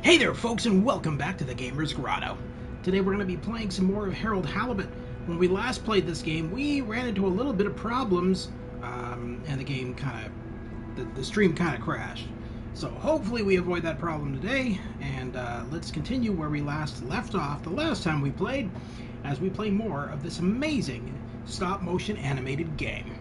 Hey there folks, and welcome back to the Gamer's Grotto. Today we're going to be playing some more of Harold Halibut. When we last played this game, we ran into a little bit of problems, and the game the stream kind of crashed. So hopefully we avoid that problem today, and let's continue where we last left off the last time we played, as we play more of this amazing stop-motion animated game.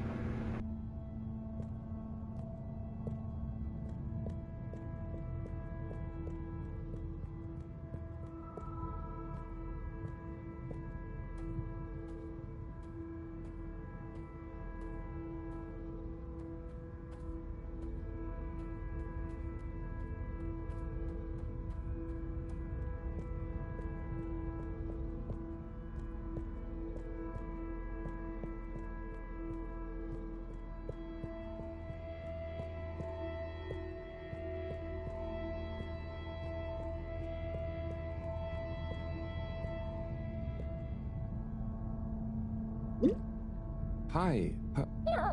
Hi.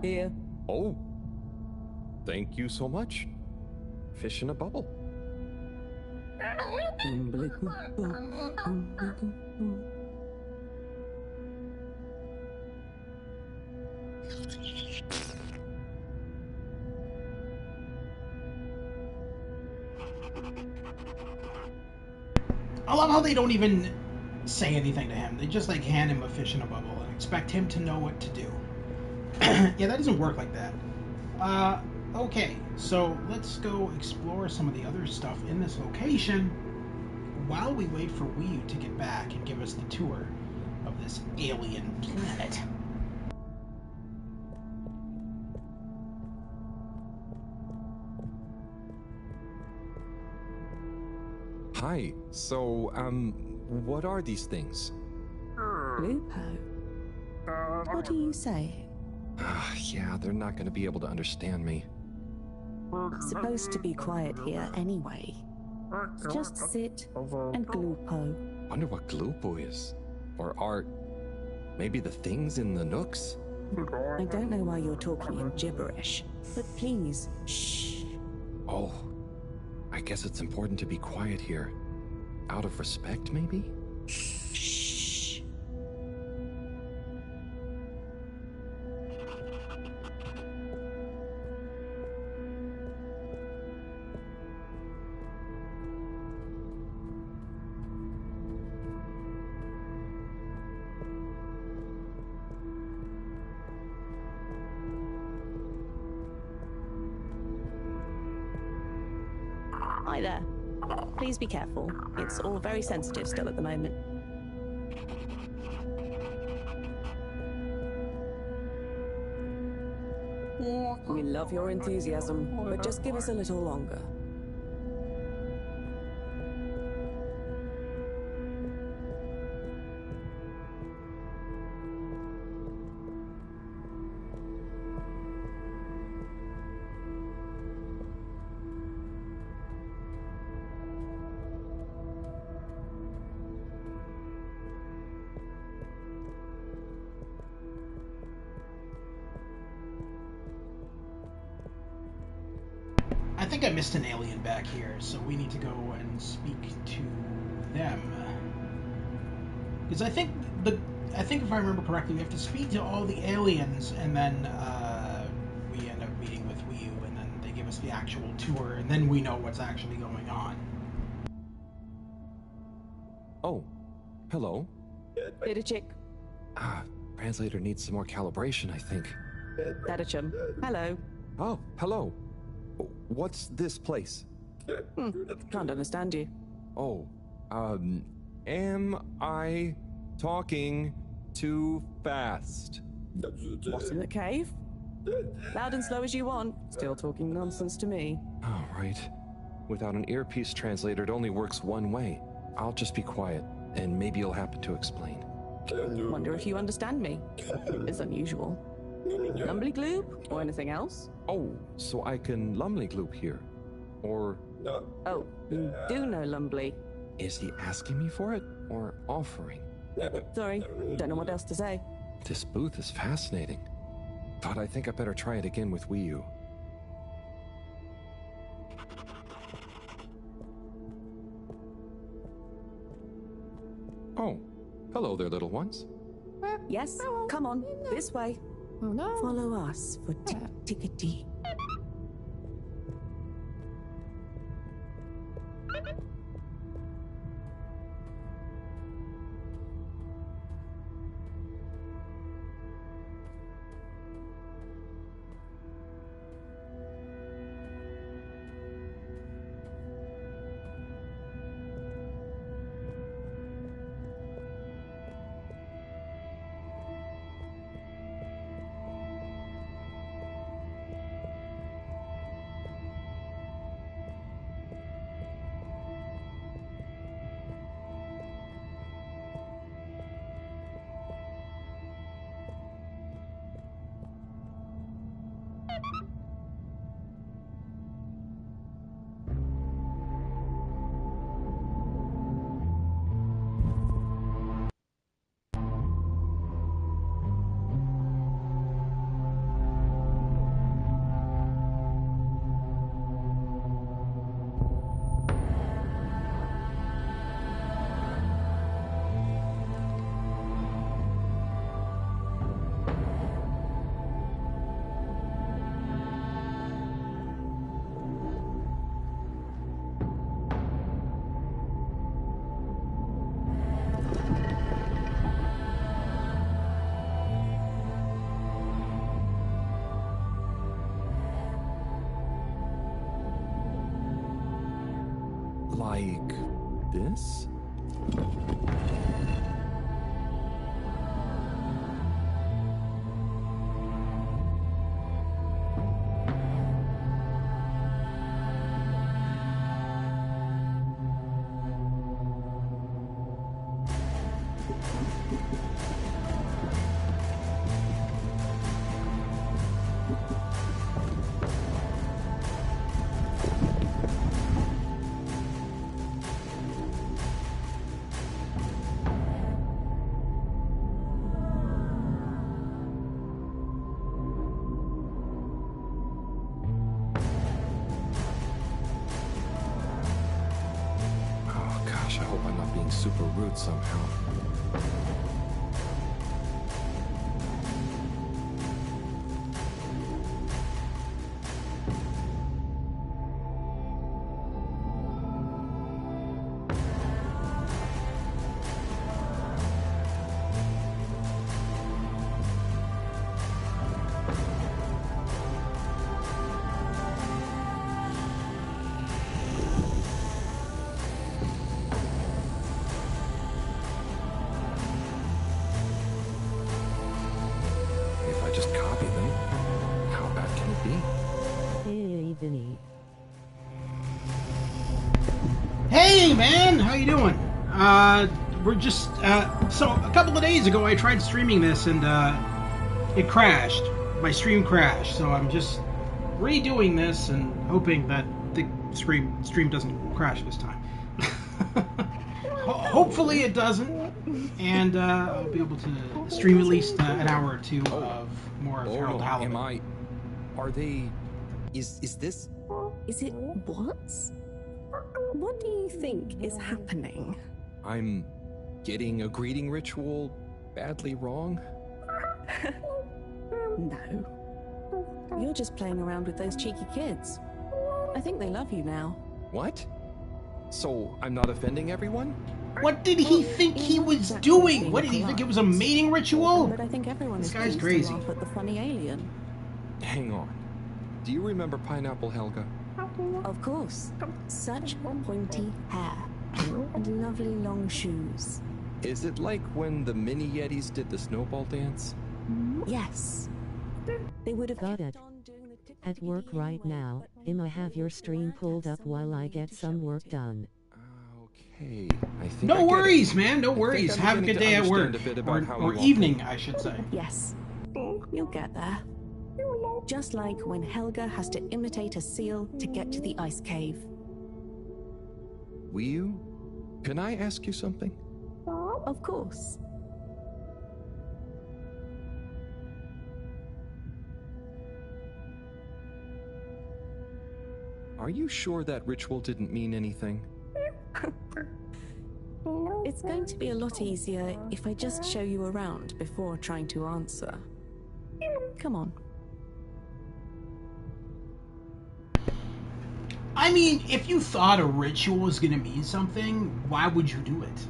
Here. Oh. Thank you so much. Fish in a bubble. I love how they don't even say anything to him. They just like hand him a fish in a bubble and expect him to know what to do. Yeah, that doesn't work like that. Okay, so let's go explore some of the other stuff in this location while we wait for Wii to get back and give us the tour of this alien planet. Hi. So, what are these things? Lupo. What are you saying? Yeah, they're not going to be able to understand me. It's supposed to be quiet here anyway. Just sit and glupo. Wonder what Glupo is. Or art. Maybe the things in the nooks? I don't know why you're talking in gibberish, but please, shh. Oh. I guess it's important to be quiet here. Out of respect, maybe? Shh. Hi there. Please be careful. It's all very sensitive still at the moment. We love your enthusiasm, but just give us a little longer. I think I missed an alien back here, so we need to go and speak to them. Because I think if I remember correctly, we have to speak to all the aliens, and then we end up meeting with Wii U, and then they give us the actual tour, and then we know what's actually going on. Oh. Hello. Little chick. Translator needs some more calibration, I think. Dadachum. Hello. Oh, hello. What's this place? Can't understand you. Oh, am I talking too fast? What's in the cave? Loud and slow as you want. Still talking nonsense to me. Oh, right. Without an earpiece translator, it only works one way. I'll just be quiet, and maybe you'll happen to explain. Wonder if you understand me. It's unusual. Lumbly gloop or anything else? Oh, so I can Lumley Gloop here. Or... Oh, you do know Lumbly. Is he asking me for it, or offering? Sorry, don't know what else to say. This booth is fascinating. But I think I better try it again with Wii U. Hello there, little ones. Yes, come on, this way. Follow us for tickety. Like this? Oh gosh, I hope I'm not being super rude somehow. If I just copy them, how bad can it be? Hey, Vinny. Hey, man, how you doing? We're just so a couple of days ago I tried streaming this and it crashed. My stream crashed, so I'm just redoing this and hoping that the stream doesn't crash this time. Hopefully it doesn't, and I'll be able to stream at least an hour or two of more of Harold Halibut. Are they... Is this... Is it what? What do you think is happening? I'm getting a greeting ritual badly wrong? No. You're just playing around with those cheeky kids. I think they love you now. What? So I'm not offending everyone? What did he think he was doing? What did he think it was a mating ritual? But I think everyone This is guy's pleased crazy. to laugh at the funny alien. Hang on. Do you remember Pineapple Helga? Of course. Such pointy hair. And lovely long shoes. Is it like when the mini Yetis did the snowball dance? Yes. They would have Got kept it. on doing the At work right now, I have your stream pulled up while I get some work done. Okay. I think I No get it. worries, man. No I think worries. I'm Have a beginning good to day at understand work. a bit about how Or you evening, I should say. Yes. You'll get there. Just like when Helga has to imitate a seal to get to the ice cave. Will you? Can I ask you something? Of course. Are you sure that ritual didn't mean anything? It's going to be a lot easier if I just show you around before trying to answer. Come on. I mean, if you thought a ritual was gonna mean something, why would you do it?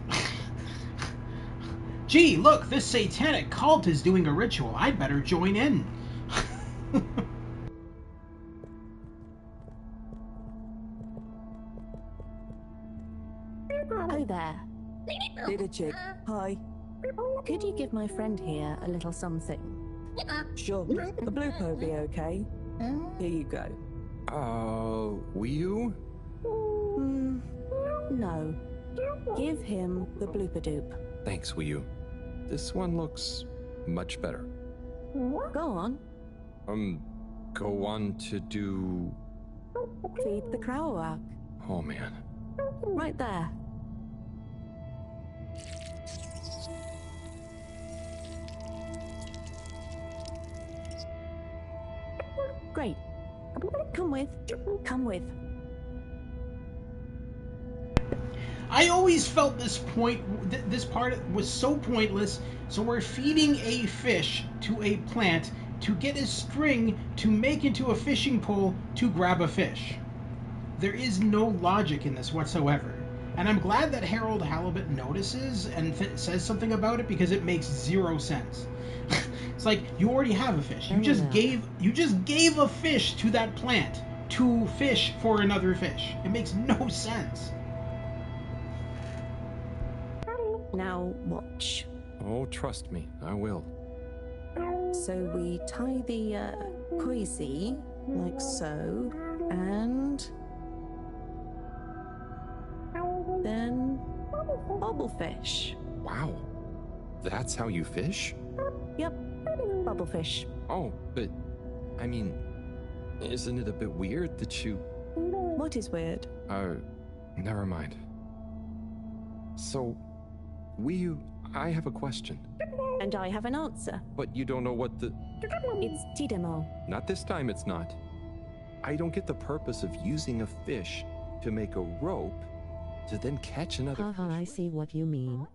Gee, look, this satanic cult is doing a ritual. I'd better join in. Oh there. Little chick. Hi. Could you give my friend here a little something? Sure. A blue po be okay. Here you go. Will you? No. Give him the blooper doop. Thanks, Will you? This one looks much better. Go on. Go on to do... Feed the crowak. Oh, man. Right there. Great. Come with. Come with. I always felt this part was so pointless. So we're feeding a fish to a plant to get a string to make into a fishing pole to grab a fish. There is no logic in this whatsoever. And I'm glad that Harold Halibut notices and says something about it, because it makes zero sense. It's like, you already have a fish. You just gave a fish to that plant to fish for another fish. It makes no sense. Now watch. Oh, trust me, I will. So we tie the koizi like so, and then bubblefish. Wow. That's how you fish? Yep, bubblefish. Oh, but, I mean, isn't it a bit weird that you... What is weird? Never mind. So, I have a question. And I have an answer. But you don't know what the... It's tidemo. Not this time, it's not. I don't get the purpose of using a fish to make a rope to then catch another Haha, I fish. see what you mean.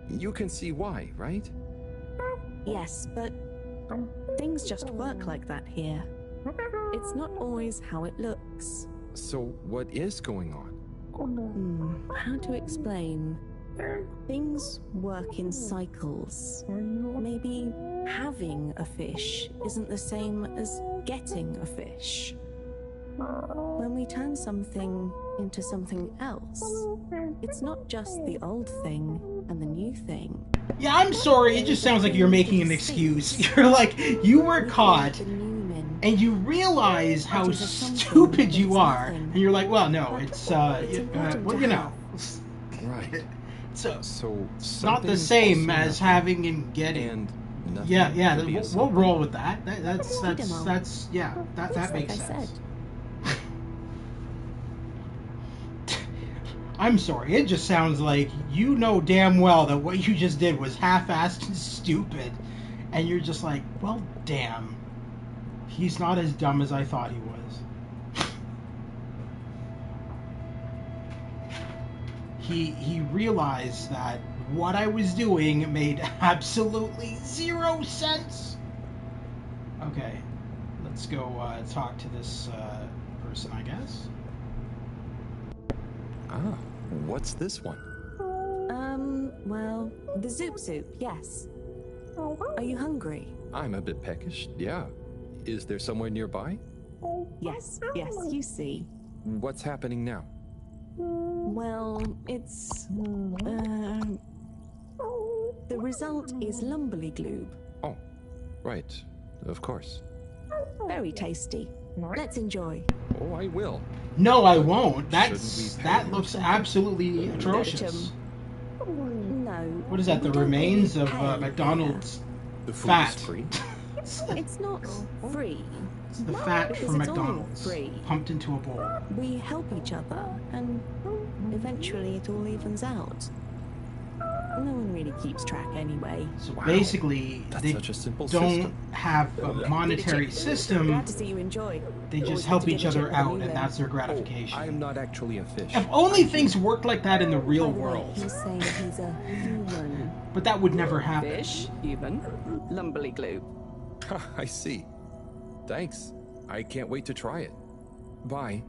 You can see why, right? Yes, but things just work like that here. It's not always how it looks. So, what is going on? How to explain? Things work in cycles. Maybe having a fish isn't the same as getting a fish. When we turn something into something else, it's not just the old thing and the new thing. Yeah, I'm sorry, it just sounds like you're making an excuse. You're like, you were caught, and you realize how stupid you are, and you're like, well, no, it's, well, you know. Right. So It's not the same as having and getting. And nothing Yeah, could be a we'll roll with that. That's yeah, that makes like I sense. said. I'm sorry, it just sounds like you know damn well that what you just did was half-assed and stupid, and you're just like, well, damn, he's not as dumb as I thought he was. He realized that what I was doing made absolutely zero sense. Okay, let's go talk to this person, I guess. Ah, what's this one? Well, the Zoop Soup, yes. Are you hungry? I'm a bit peckish, yeah. Is there somewhere nearby? Yes, you see. What's happening now? Well, it's... the result is Lumberly Gloob. Oh, right. Of course. Very tasty. Let's enjoy. Oh, I will. No, I won't. That Looks absolutely atrocious. No. What is that? The remains of McDonald's The food fat. is free? It's not free. It's the fat Because from it's all McDonald's free. pumped into a bowl. We help each other, and eventually it all evens out. No one really keeps track anyway. So Wow, basically, that's they such a simple don't system. have a monetary system. Glad to see you enjoy. They Or just did help you each get a other check with a out, new and limb? that's their Oh, gratification. I'm not actually a fish. If only I'm things human. worked like that in the real By the way, world. he's saying he's a human. But that would never happen. Fish, human, lumberly glue. I see. Thanks. I can't wait to try it. Bye.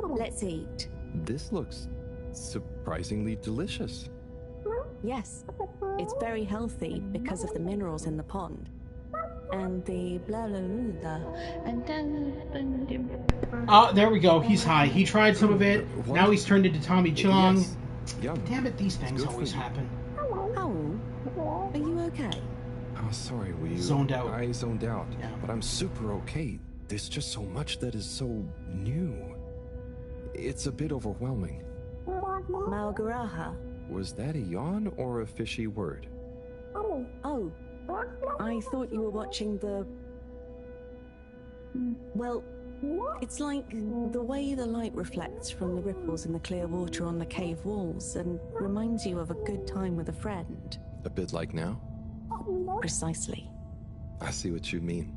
Let's eat. This looks surprisingly delicious. Yes, it's very healthy because of the minerals in the pond. And the blah blah blah. Oh, there we go. He's high. He tried some of it. What? Now he's turned into Tommy Chong. Yes. Yum. Damn it, these things good for always you. happen. Owl, are you okay? Oh, sorry, were you? Zoned out. I zoned out. Yeah. But I'm super okay. There's just so much that is so new. It's a bit overwhelming. Malgaraha. Was that a yawn or a fishy word? Oh, I thought you were watching the... Well, it's like the way the light reflects from the ripples in the clear water on the cave walls and reminds you of a good time with a friend. A bit like now? Precisely. I see what you mean.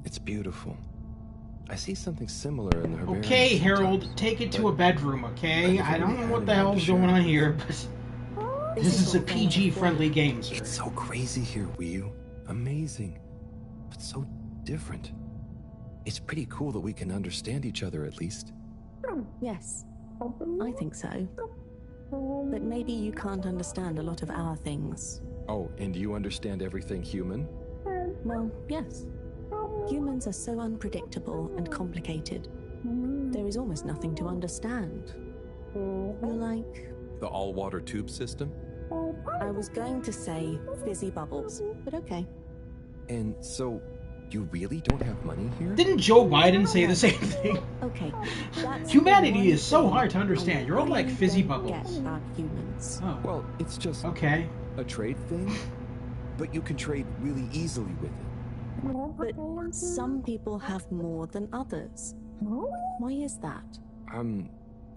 It's beautiful. I see something similar in the herbarium. Okay, Harold, sometimes, take it to but a bedroom, okay? I don't know what the Animal hell's share. going on here, but this is a what friends PG-friendly game, sir. It's so crazy here, Wii. Amazing. But so different. It's pretty cool that we can understand each other at least. Yes, I think so. But maybe you can't understand a lot of our things. Oh, and you understand everything human? Well, yes. Humans are so unpredictable and complicated. There is almost nothing to understand. You're like... The all-water tube system? I was going to say fizzy bubbles, but okay. And so, you really don't have money here? Didn't Joe Biden say the same thing? Okay, that's Humanity the is so one hard to thing understand. I You're all like really fizzy don't bubbles. Get about humans. Oh, Well, it's just okay. a trade thing, but you can trade really easily with it. But some people have more than others. Why is that?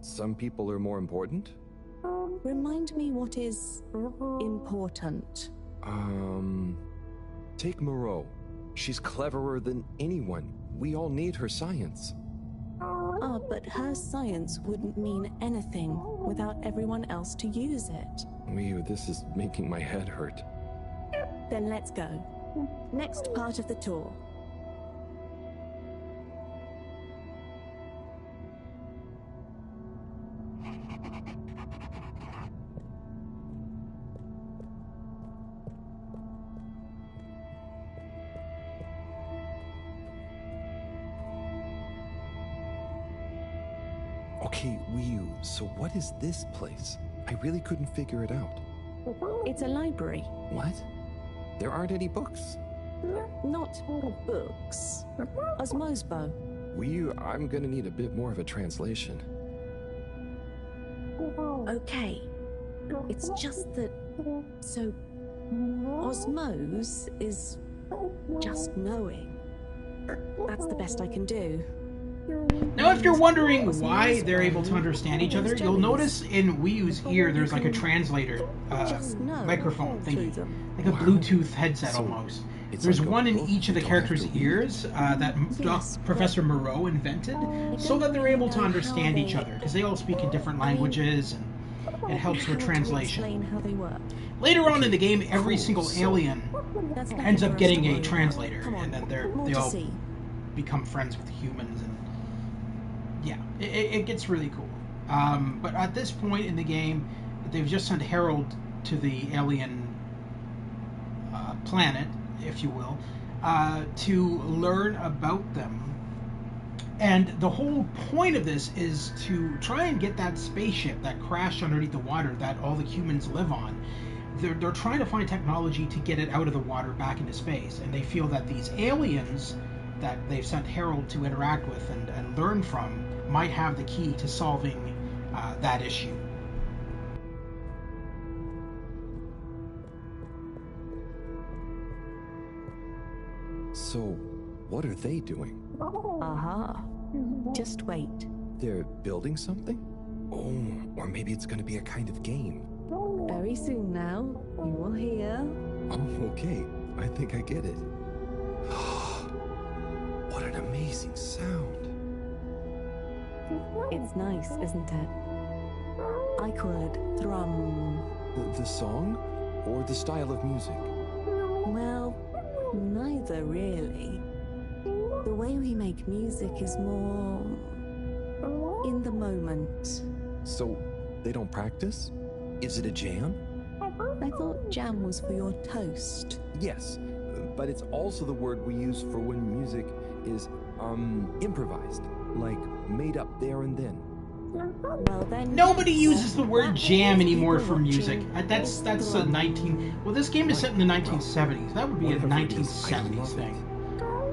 Some people are more important? Remind me what is important. Take Moreau. She's cleverer than anyone. We all need her science. Ah, but her science wouldn't mean anything without everyone else to use it. Wee, this is making my head hurt. Then let's go. Next part of the tour. Okay, Wii, so what is this place? I really couldn't figure it out. It's a library. What? There aren't any books. Not books. Osmosbo. Wii, I'm gonna need a bit more of a translation. Okay. It's just that... So... Osmose is... just knowing. That's the best I can do. Now, if you're wondering why they're able to understand each other, you'll notice in Wii U's ear there's like a translator microphone thingy, like a Bluetooth headset almost. It's There's like a one in book each of the you don't have characters' to read. ears that Professor Moreau invented, so that they're able to understand each other, because they all speak in different languages, and it helps with translation. Explain how they work. Later on in the game, every single alien That's ends up nothing for us getting to a worry about. translator, Come on, and then more they to all see. become friends with humans, and yeah, it gets really cool. But at this point in the game, they've just sent Harold to the alien planet, if you will, to learn about them. And the whole point of this is to try and get that spaceship that crashed underneath the water that all the humans live on. They're trying to find technology to get it out of the water back into space, and they feel that these aliens that they've sent Harold to interact with and learn from might have the key to solving that issue. So, what are they doing? Aha. Just wait. They're building something? Oh, or maybe it's gonna be a kind of game. Very soon now, you will hear. Oh, okay. I think I get it. What an amazing sound. It's nice, isn't it? I call it thrum. The song? Or the style of music? Well, neither really. The way we make music is more in the moment. So, they don't practice? Is it a jam? I thought jam was for your toast. Yes, but it's also the word we use for when music is, improvised. Like, made up there and then. Well then, Nobody yes, uses the word that jam means anymore people for music. watching That's a thrum. 19... Well, this game is set in the 1970s. That would be a Whatever it is, I 1970s love thing.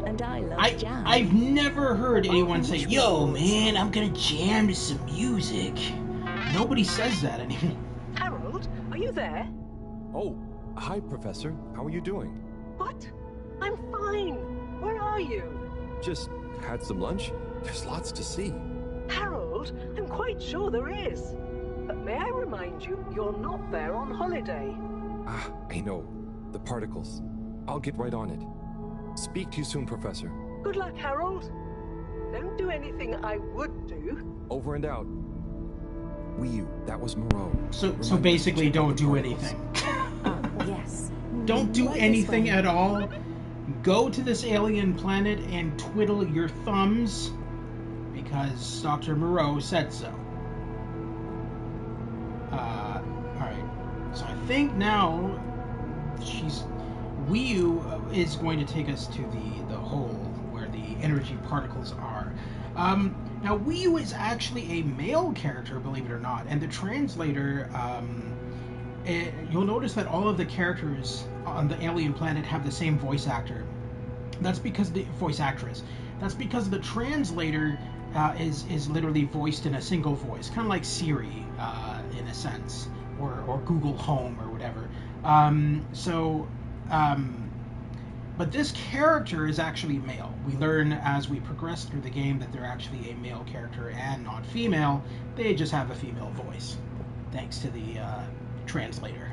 And I love jam. I've never heard anyone say, "Yo, man, I'm gonna jam to some music." Nobody says that anymore. Harold, are you there? Oh, hi, Professor. How are you doing? What? I'm fine. Where are you? Just had some lunch. There's lots to see. Harold, I'm quite sure there is. But may I remind you, you're not there on holiday. Ah, I know. The particles. I'll get right on it. Speak to you soon, Professor. Good luck, Harold. Don't do anything I would do. Over and out. Wii U, that was Moreau. So Remind me basically, to check don't the do particles. anything. Yes. Don't do Right this anything way. at all. Go to this alien planet and twiddle your thumbs because Dr. Moreau said so. Alright. So I think now Wii U is going to take us to the hole where the energy particles are. Now Wii U is actually a male character, believe it or not, and the translator, you'll notice that all of the characters on the alien planet have the same voice actor. That's because the voice actress. That's because the translator is literally voiced in a single voice, kind of like Siri in a sense, or Google Home or whatever. But this character is actually male. We learn as we progress through the game that they're actually a male character and not female. They just have a female voice, thanks to the translator.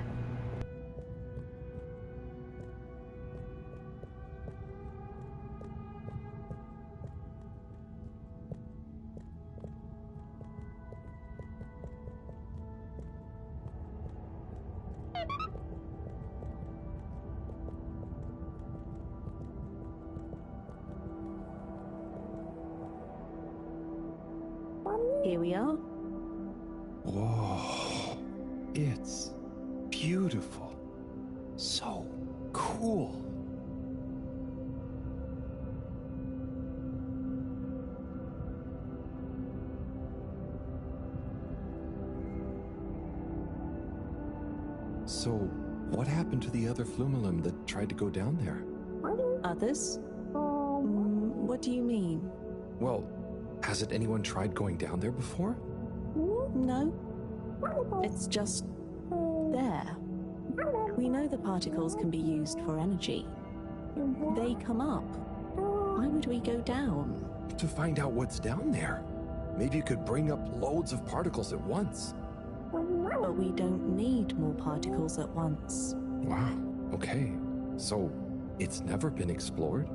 Here we are. Whoa. It's beautiful. So cool. So, what happened to the other Flumilim that tried to go down there? Others? What do you mean? Well, hasn't anyone tried going down there before? No. It's just there. We know the particles can be used for energy. They come up. Why would we go down? To find out what's down there. Maybe you could bring up loads of particles at once. But we don't need more particles at once. Wow, okay. So, it's never been explored?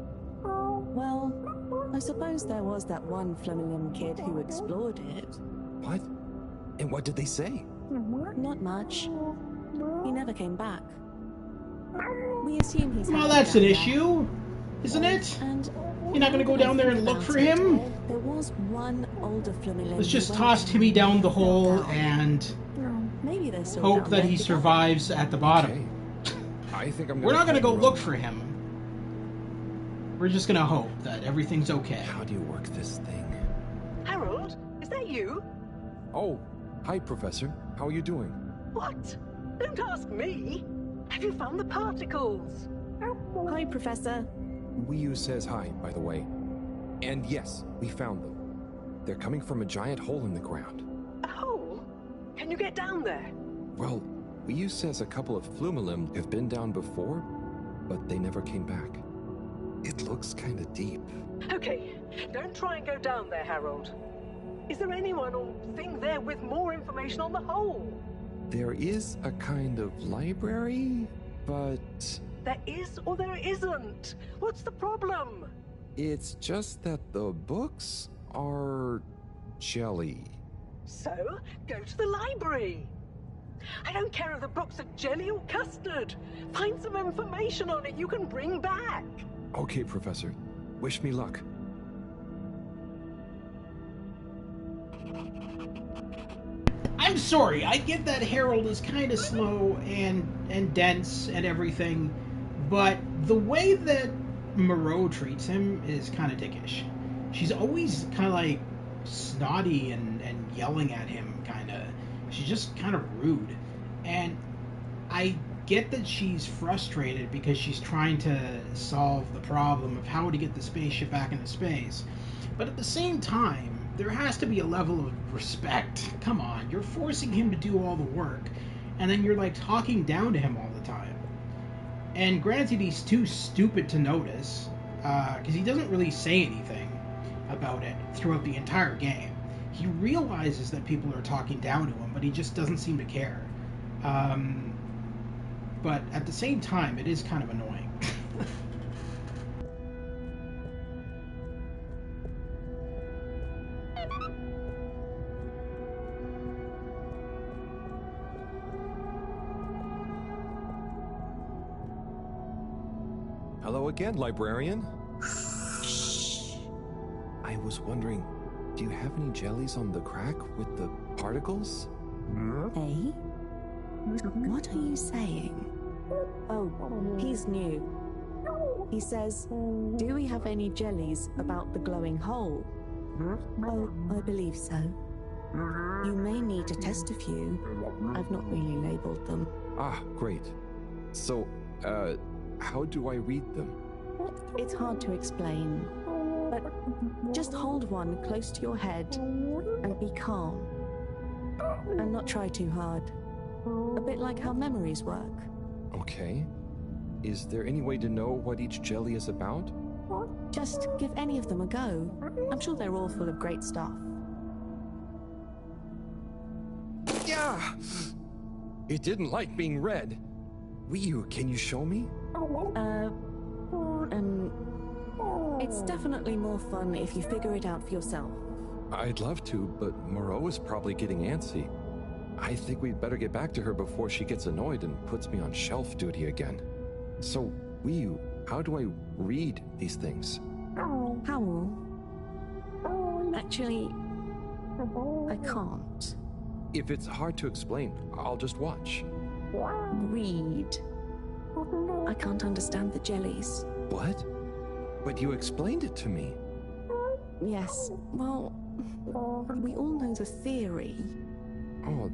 Well, I suppose there was that one Flumilim kid who explored it. What? And what did they say? Not much. He never came back. We assume he's Well, happy that's an down there. issue, isn't it? And You're not gonna go down there and look for him? there was one older Flumilim. Let's who just went toss down Timmy down the and fell hole down. and Maybe they're still hope down that there he together. survives at the bottom. Okay. I think I'm We're not gonna call go Moreau look now. for him. We're just gonna hope that everything's okay. How do you work this thing? Harold, is that you? Oh, hi, Professor. How are you doing? What? Don't ask me. Have you found the particles? Hi, Professor. Wii U says hi, by the way. And yes, we found them. They're coming from a giant hole in the ground. A hole? Can you get down there? Well, Wii U says a couple of Flumilim have been down before, but they never came back. It looks kinda deep. Okay, don't try and go down there, Harold. Is there anyone or thing there with more information on the whole? There is a kind of library, but There is or there isn't. What's the problem? it's just that the books are jelly. So, go to the library. I don't care if the books are jelly or custard. Find some information on it you can bring back. Okay, Professor. Wish me luck. I'm sorry, I get that Harold is kind of slow and dense and everything, but the way that Moreau treats him is kind of dickish. She's always kind of like snotty and yelling at him, kind of. She's just kind of rude. And I get that she's frustrated because she's trying to solve the problem of how to get the spaceship back into space. But at the same time, there has to be a level of respect. Come on, you're forcing him to do all the work, and then you're like talking down to him all the time. And granted, he's too stupid to notice, because he doesn't really say anything about it throughout the entire game. He realizes that people are talking down to him, but he just doesn't seem to care. But at the same time, it is kind of annoying. Hello again, librarian. Shh. I was wondering, do you have any jellies on the crack with the particles? Eh? What are you saying? Oh, he's new. He says, do we have any jellies about the glowing hole? Oh, I believe so. You may need to test a few. I've not really labeled them. Ah, great. So, how do I read them? It's hard to explain, but just hold one close to your head and be calm. And not try too hard. A bit like how memories work. Okay. Is there any way to know what each jelly is about? Just give any of them a go. I'm sure they're all full of great stuff. Yeah! It didn't like being read. Wii, can you show me? It's definitely more fun if you figure it out for yourself. I'd love to, but Moreau is probably getting antsy. I think we'd better get back to her before she gets annoyed and puts me on shelf duty again. So, Wii, how do I read these things? Howell? Actually, I can't. If it's hard to explain, I'll just watch. Read. I can't understand the jellies. What? But you explained it to me. Yes, well, we all know the theory. Oh,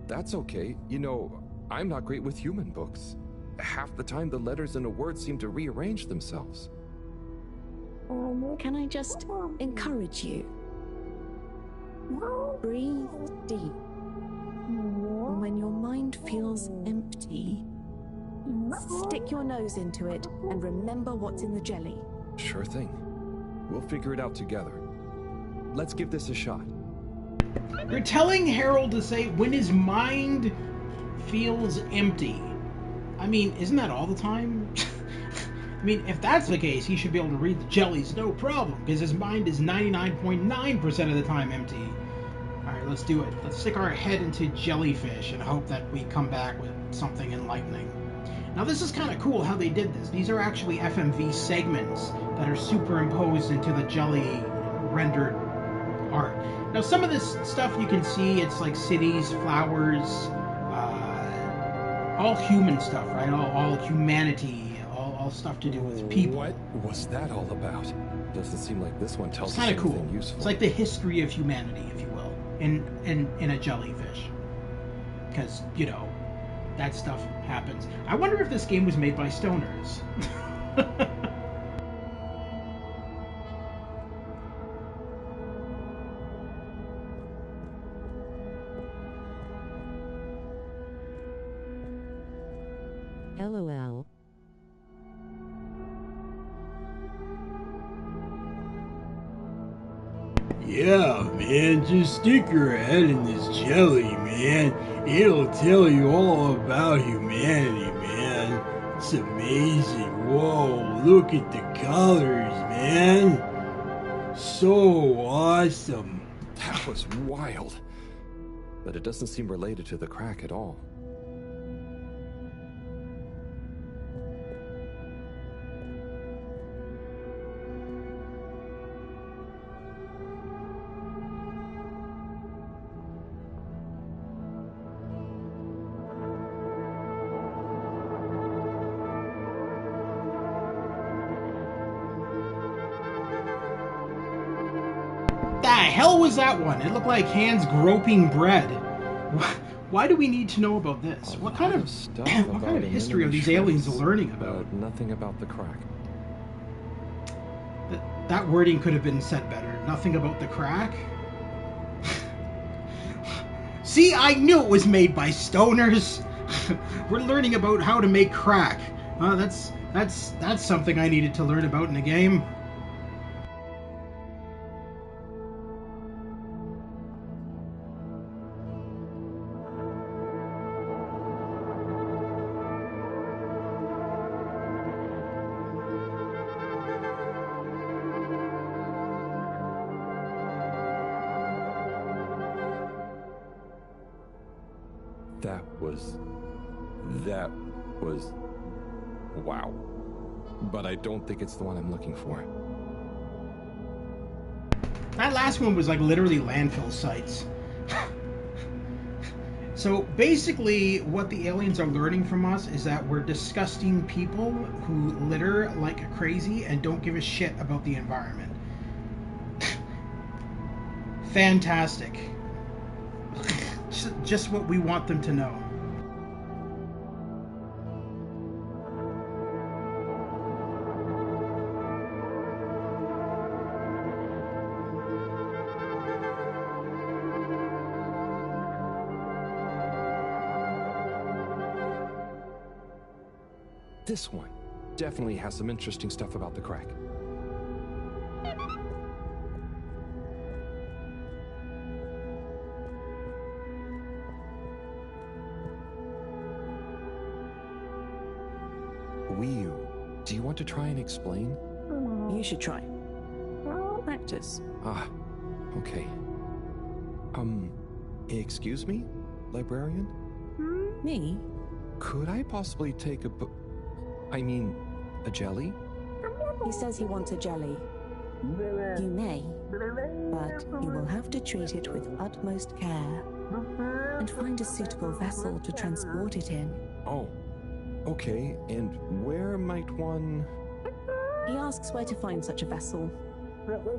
that's okay. You know, I'm not great with human books. Half the time the letters in a word seem to rearrange themselves. Can I just encourage you? Breathe deep. When your mind feels empty, stick your nose into it and remember what's in the jelly. Sure thing. We'll figure it out together. Let's give this a shot. You're telling Harold to say when his mind feels empty. I mean, isn't that all the time? I mean, if that's the case, he should be able to read the jellies no problem, because his mind is 99.9% of the time empty. Alright, let's do it. Let's stick our head into jellyfish and hope that we come back with something enlightening. Now, this is kind of cool how they did this. These are actually FMV segments that are superimposed into the jelly rendered art. Now, some of this stuff you can see, it's like cities, flowers, all human stuff, right? All humanity, all stuff to do with people. What was that all about? Doesn't seem like this one tells It's us kind of anything cool. useful. It's like the history of humanity, if you will, in a jellyfish. Because, you know, that stuff happens. I wonder if this game was made by stoners. LOL. Yeah, man, just stick your head in this jelly, man. It'll tell you all about humanity, man. It's amazing. Whoa, look at the colors, man. So awesome. That was wild. But it doesn't seem related to the crack at all. The hell was that one? It looked like hands groping bread. Why do we need to know about this? What kind of stuff what kind of history are these aliens learning about? But nothing about the crack. That wording could have been said better. Nothing about the crack. See, I knew it was made by stoners. We're learning about how to make crack. That's something I needed to learn about in a game. That was... wow. But I don't think it's the one I'm looking for. That last one was like literally landfill sites. So basically what the aliens are learning from us is that we're disgusting people who litter like crazy and don't give a shit about the environment. Fantastic. Just what we want them to know. This one definitely has some interesting stuff about the crack. Do you want to try and explain? You should try. Practice. Ah, okay. Excuse me, librarian? Me? Could I possibly take a a jelly? He says he wants a jelly. You may, but you will have to treat it with utmost care and find a suitable vessel to transport it in. Oh, okay. And where might one... He asks where to find such a vessel.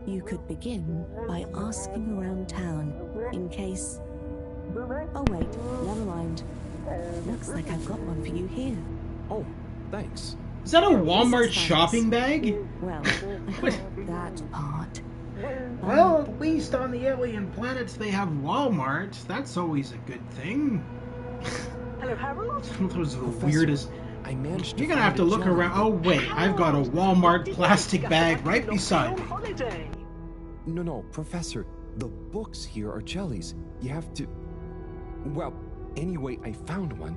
You could begin by asking around town in case... Oh wait, never mind. Looks like I've got one for you here. Oh, thanks. Is that a Walmart shopping bag? Well, I got that part. Well, at least on the alien planets they have Walmart. That's always a good thing. Hello, Harold? Those are the weirdest... I managed to... You're gonna have to look around... Oh, wait. I've got a Walmart plastic bag right beside me. Holiday. No, Professor. The books here are jellies. You have to... Well, anyway, I found one,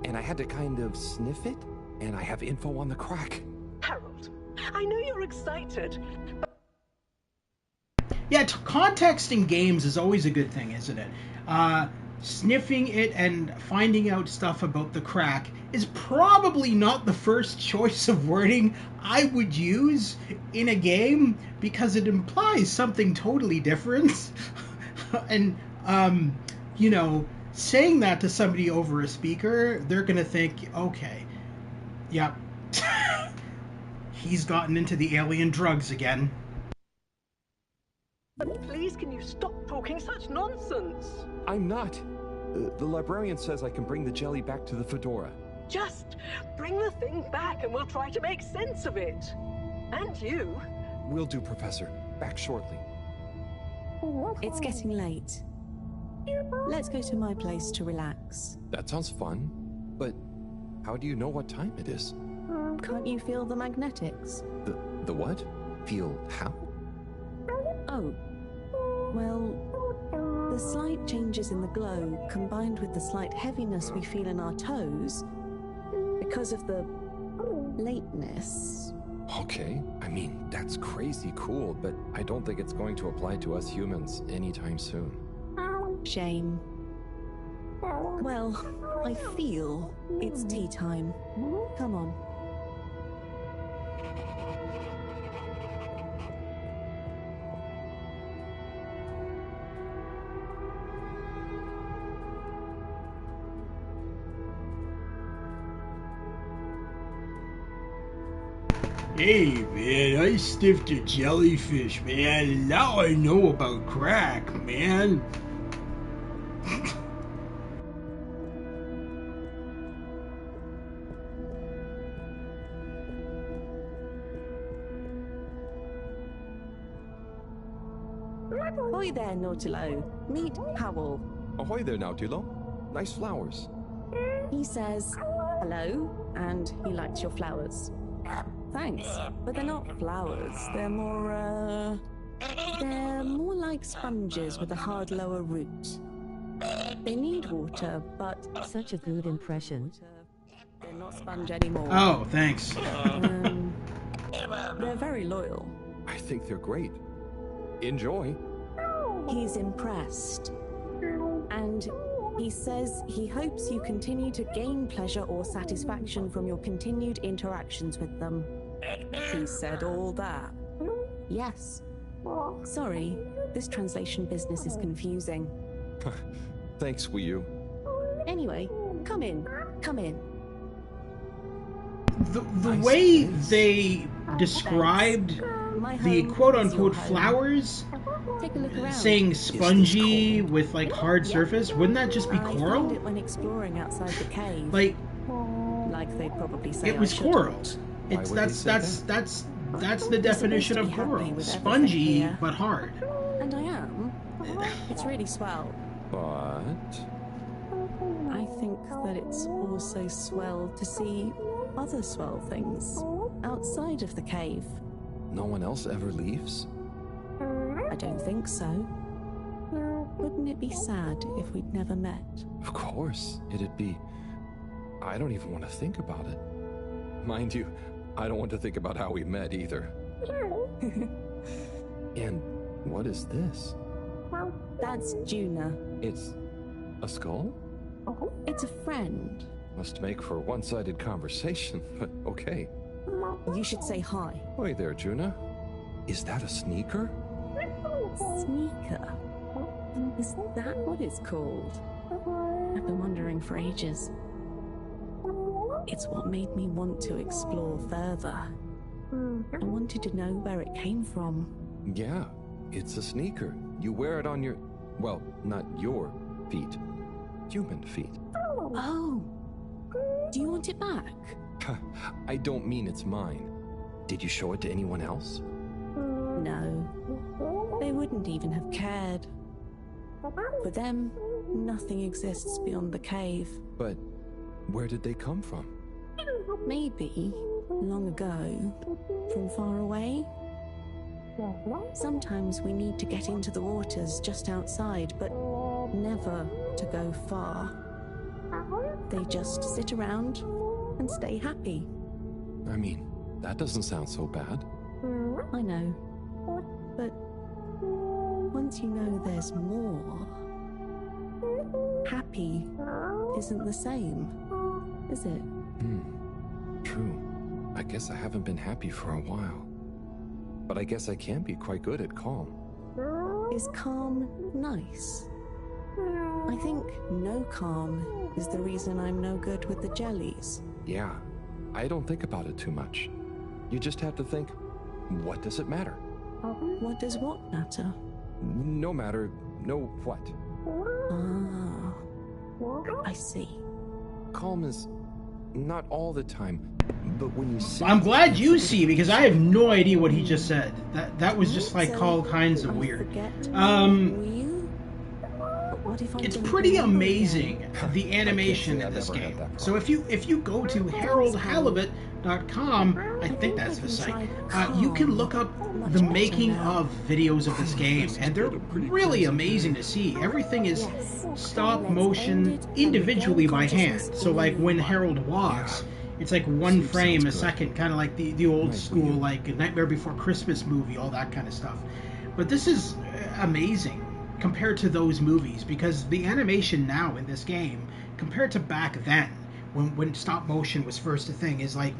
and I had to kind of sniff it, and I have info on the crack. Harold, I know you're excited, but... Yeah, context in games is always a good thing, isn't it? Sniffing it and finding out stuff about the crack is probably not the first choice of wording I would use in a game because it implies something totally different. And, you know, saying that to somebody over a speaker, they're going to think, okay, yep, he's gotten into the alien drugs again. Please, can you stop talking such nonsense? I'm not. The librarian says I can bring the jelly back to the fedora. Just bring the thing back and we'll try to make sense of it. And you. Will do, Professor. Back shortly. It's getting late. Let's go to my place to relax. That sounds fun. But how do you know what time it is? Can't you feel the magnetics? The what? Feel how? Oh, Well, the slight changes in the glow, combined with the slight heaviness we feel in our toes, because of the lateness. Okay, I mean, that's crazy cool, but I don't think it's going to apply to us humans anytime soon. Shame. Well, I feel it's tea time. Come on. Hey, man, I stiffed a jellyfish, man, and now I know about crack, man. Ahoy there, Nautilo. Meet Howell. Ahoy there, Nautilo. Nice flowers. He says hello, and he likes your flowers. Thanks, but they're not flowers. They're more like sponges with a hard lower root. They need water, but Such a good impression. they're not sponge anymore. Oh, thanks. They're very loyal. I think they're great. Enjoy. He's impressed. And he says he hopes you continue to gain pleasure or satisfaction from your continued interactions with them. He said all that. Yes. Sorry, this translation business is confusing. Thanks, Wii U. Anyway, come in. Come in. The way they described My the home is quote-unquote your home. flowers, Take a look around. saying spongy with like hard surface, wouldn't that just be I found coral? it when exploring outside the cave. Like, they'd probably say it was I shouldn't. coral. Why It's would they say that's the definition to of be happy coral. with everything Spongy here. but hard. And I am. It's really swell. But I think that it's also swell to see other swell things outside of the cave. no one else ever leaves? I don't think so. Wouldn't it be sad if we'd never met? Of course, it'd be... I don't even want to think about it. Mind you, I don't want to think about how we met either. And what is this? That's Juna. It's a skull? It's a friend. Must make for one-sided conversation, but okay. You should say hi. Hi there, Juna. Is that a sneaker? Sneaker? Is that what it's called? I've been wondering for ages. It's what made me want to explore further. I wanted to know where it came from. Yeah, it's a sneaker. You wear it on your... well, not your feet. Human feet. Oh! Do you want it back? I don't mean it's mine. Did you show it to anyone else? No. They wouldn't even have cared. For them, nothing exists beyond the cave. But where did they come from? Maybe, long ago, from far away. Sometimes we need to get into the waters just outside, but never to go far. They just sit around and stay happy. I mean, that doesn't sound so bad. I know. But once you know there's more, happy isn't the same, is it? True. I guess I haven't been happy for a while. But I guess I can be quite good at calm. Is calm nice? I think no calm is the reason I'm no good with the jellies. Yeah, I don't think about it too much. You just have to think, what does it matter? What does what matter? No matter, no what. Ah, I see. Calm is not all the time, but when you sit... I'm glad you see, because I have no idea what he just said. That was just like all kinds of I weird. forget Um, were you? But What if I it's don't pretty remember amazing, again? the animation in this game. So if you go to haroldhalibut.com, I think that's the site, you can look up the making of videos of this game, and they're really amazing to see. Everything is stop motion individually by hand. So like when Harold walks, it's like one frame a second, kind of like the old school like Nightmare Before Christmas movie, all that kind of stuff. But this is amazing compared to those movies, because the animation now in this game compared to back then when stop motion was first a thing is like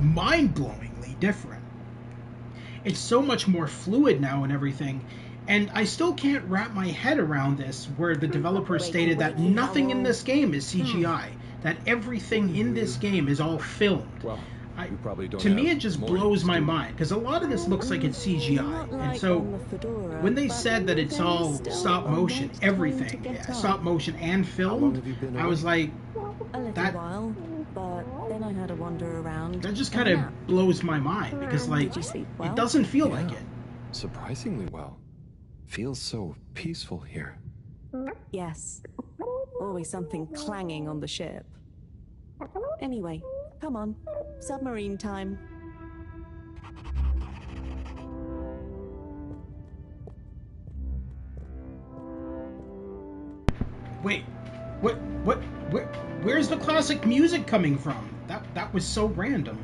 mind-blowingly different. It's so much more fluid now and everything, and I still can't wrap my head around this, where the developers stated that nothing in this game is CGI, that everything in this game is all filmed. Well, you probably don't To me, have it just more blows to my do. mind, because a lot of this looks like it's CGI. And so when they said that it's all stop motion, everything, stop motion and How long have you filmed, been I was like, A little that- while, but then I had a wander around. that just kind of blows my mind, because like Did you sleep well? it doesn't feel Yeah, like it. surprisingly well. Feels so peaceful here. Yes. Always something clanging on the ship. Anyway, come on. Submarine time. Wait, where's the classic music coming from? That was so random.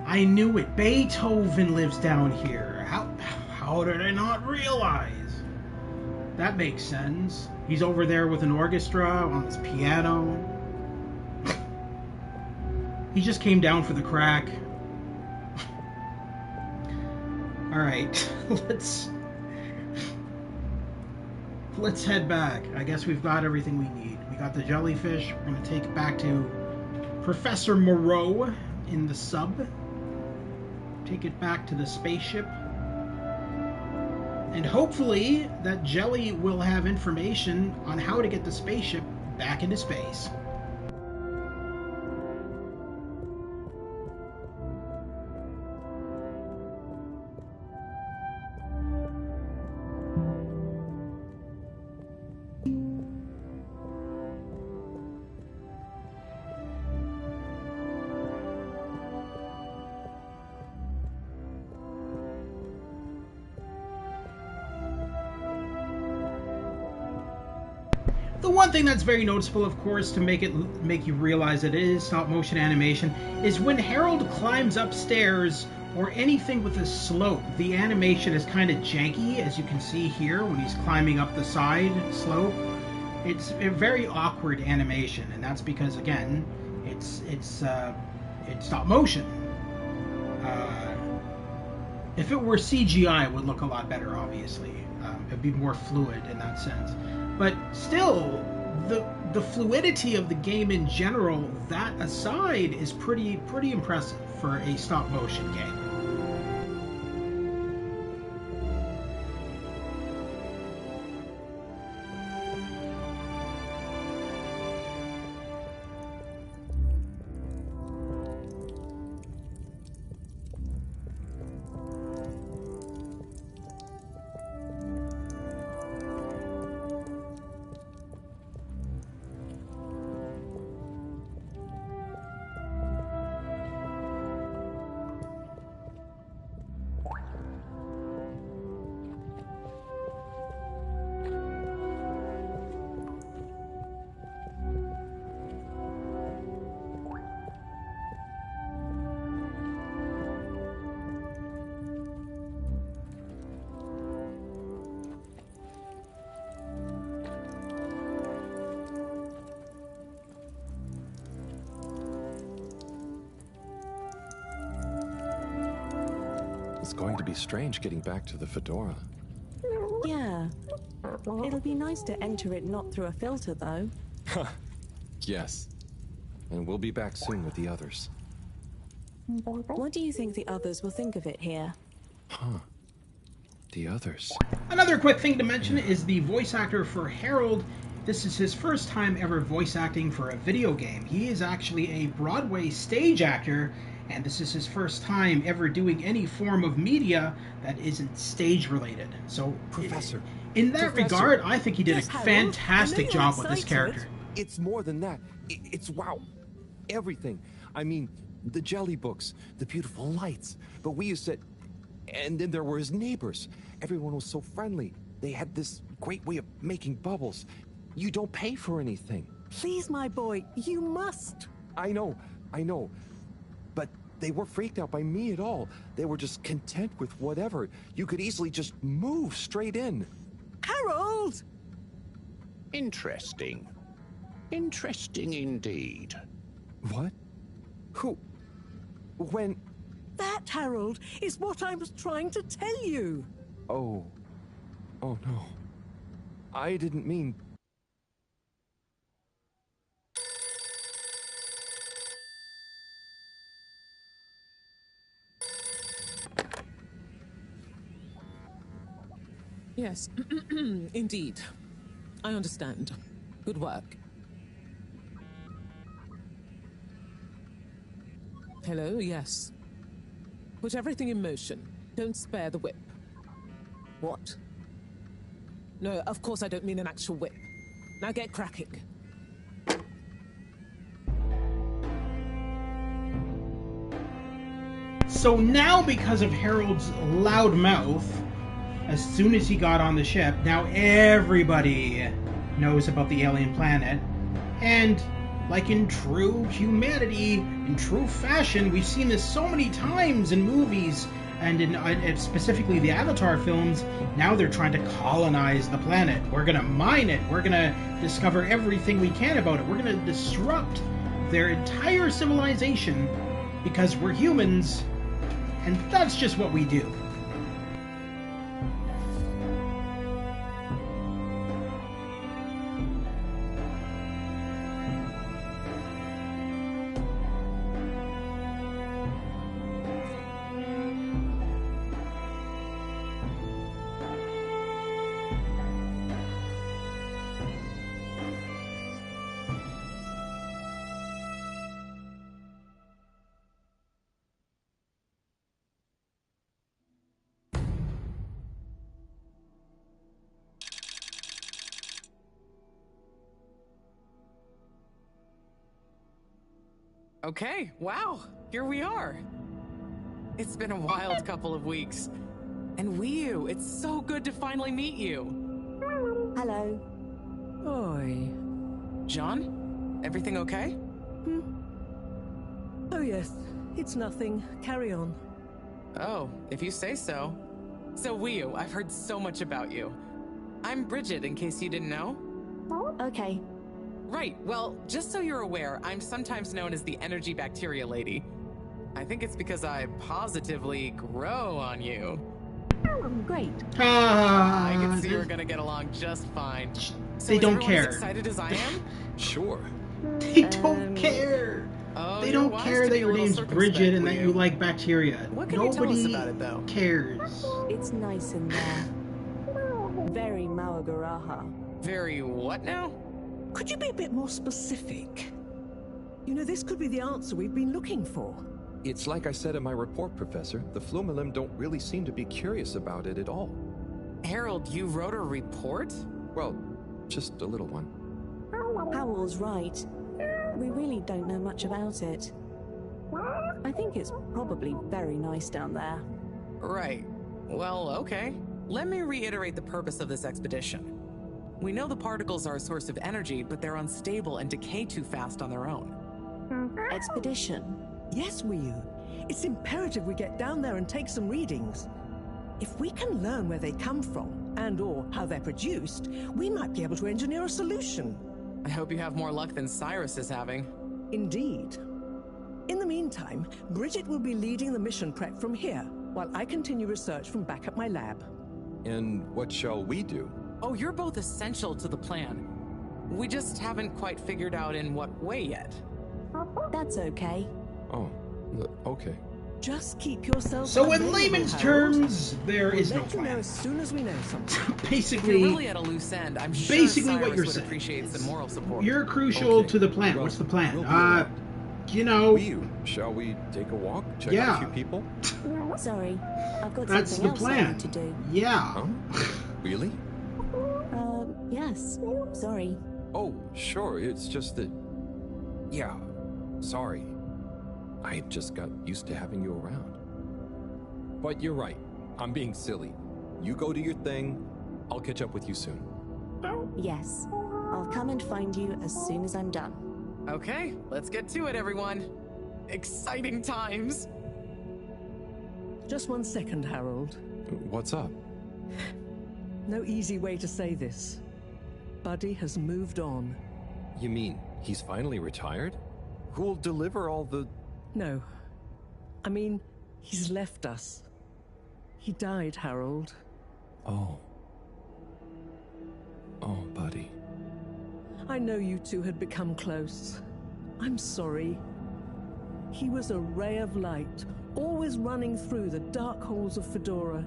I knew it. Beethoven lives down here. How did I not realize? That makes sense. He's over there with an orchestra on his piano. He just came down for the crack. All right, let's head back. I guess we've got everything we need. We got the jellyfish. We're gonna take it back to Professor Moreau in the sub. Take it back to the spaceship. And hopefully that jelly will have information on how to get the spaceship back into space. The one thing that's very noticeable, of course, to make you realize that it is stop motion animation, is when Harold climbs upstairs or anything with a slope, the animation is kind of janky, as you can see here when he's climbing up the side slope. It's a very awkward animation, and that's because, again, it's stop motion. If it were CGI, it would look a lot better, obviously. It'd be more fluid in that sense. But still, the fluidity of the game in general, that aside, is pretty impressive for a stop motion game. It's going to be strange getting back to the Fedora. Yeah. It'll be nice to enter it not through a filter, though. Yes. And we'll be back soon with the others. What do you think the others will think of it here? Huh. The others. Another quick thing to mention is the voice actor for Harold. This is his first time ever voice acting for a video game. He is actually a Broadway stage actor, and this is his first time ever doing any form of media that isn't stage related. So Professor. In that Professor. regard, I think he did Yes, a Harold. fantastic I know you're job with this excited. character. It's more than that. It's wow. Everything. I mean, the jelly books, the beautiful lights. But we used to... And then there were his neighbors. Everyone was so friendly. They had this great way of making bubbles. You don't pay for anything. Please, my boy, you must. I know. But they weren't freaked out by me at all. They were just content with whatever. You could easily just move straight in. Harold! Interesting. Interesting indeed. What? Who? When? That, Harold, is what I was trying to tell you. Oh. Oh no. I didn't mean... Yes, indeed. I understand. Good work. Hello, yes. Put everything in motion. Don't spare the whip. What? No, of course I don't mean an actual whip. Now get cracking. So now, because of Harold's loud mouth, as soon as he got on the ship, now everybody knows about the alien planet. And like in true humanity, in true fashion, we've seen this so many times in movies and in specifically the Avatar films. Now they're trying to colonize the planet. We're gonna mine it. We're gonna discover everything we can about it. We're gonna disrupt their entire civilization because we're humans, and that's just what we do. Okay, wow, here we are. It's been a wild couple of weeks. And Wii, it's so good to finally meet you. Hello. Oi. John, everything okay? Oh, yes. It's nothing. Carry on. Oh, if you say so. So Wii, I've heard so much about you. I'm Bridget, in case you didn't know. Okay. Right, well, just so you're aware, I'm sometimes known as the Energy Bacteria Lady. I think it's because I positively grow on you. Great. I can see we're gonna get along just fine. So They don't is everyone care. As excited as I am? Sure. They don't care. Oh, They you're don't wise care to that be a your little name's circumspect, Bridget and that Wii. you like bacteria. What can you tell us Nobody about it, though? cares. It's nice in there. Very Mawagaraha. Very what now? Could you be a bit more specific? You know, this could be the answer we've been looking for. It's like I said in my report, Professor. The Flumilim don't really seem to be curious about it at all. Harold, you wrote a report? Well, just a little one. Howell's right. We really don't know much about it. I think it's probably very nice down there. Right. Well, okay. Let me reiterate the purpose of this expedition. We know the particles are a source of energy, but they're unstable and decay too fast on their own. Expedition? Yes, Wii. It's imperative we get down there and take some readings. If we can learn where they come from, and/or how they're produced, we might be able to engineer a solution. I hope you have more luck than Cyrus is having. Indeed. In the meantime, Bridget will be leading the mission prep from here, while I continue research from back at my lab. And what shall we do? Oh, you're both essential to the plan. We just haven't quite figured out in what way yet. That's okay. Oh, okay. Just keep yourself So in available, layman's Harold. terms, there We'll is no let you know plan. as soon as we know something. If you're Basically, really at a loose end, I'm sure basically Cyrus what you're would saying appreciate some moral support. you're crucial Okay. to the plan. Well, What's the plan? we'll be around. You know, Shall we take a walk? Check Yeah. out a few people? Sorry, I've got that's something the else I plan. need to do. Yeah. Oh, really? Yes, sorry. Oh, sure, it's just that... Yeah, sorry. I just got used to having you around. But you're right, I'm being silly. You go do your thing, I'll catch up with you soon. Yes, I'll come and find you as soon as I'm done. Okay, let's get to it, everyone. Exciting times. Just 1 second, Harold. What's up? No easy way to say this. Buddy has moved on. You mean he's finally retired? Who'll deliver all the... No. I mean, he's left us. He died, Harold. Oh. Oh, buddy. I know you two had become close. I'm sorry. He was a ray of light, always running through the dark halls of Fedora.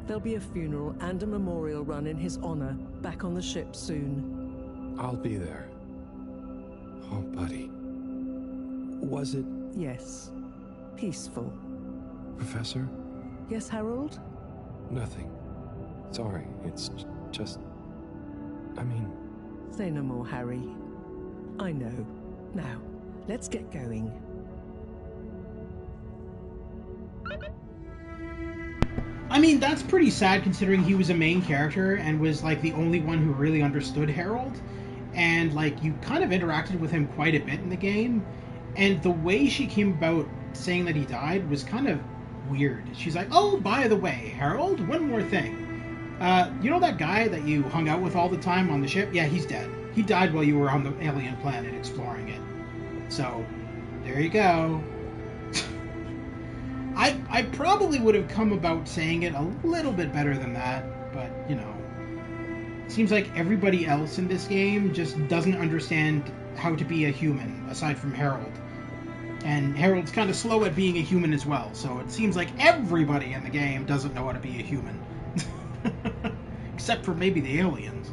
There'll be a funeral and a memorial run in his honor back on the ship soon. I'll be there. Oh, buddy. Was it... Yes. Peaceful. Professor? Yes, Harold? Nothing. Sorry, it's just... I mean... Say no more, Harry. I know. Now, let's get going. I mean, that's pretty sad considering he was a main character and was, like, the only one who really understood Harold. And, like, you kind of interacted with him quite a bit in the game. And the way she came about saying that he died was kind of weird. She's like, oh, by the way, Harold, one more thing. You know that guy that you hung out with all the time on the ship? Yeah, he's dead. He died while you were on the alien planet exploring it. So, there you go. I probably would have come about saying it a little bit better than that, but, you know. It seems like everybody else in this game just doesn't understand how to be a human, aside from Harold. And Harold's kind of slow at being a human as well, so it seems like everybody in the game doesn't know how to be a human. Except for maybe the aliens.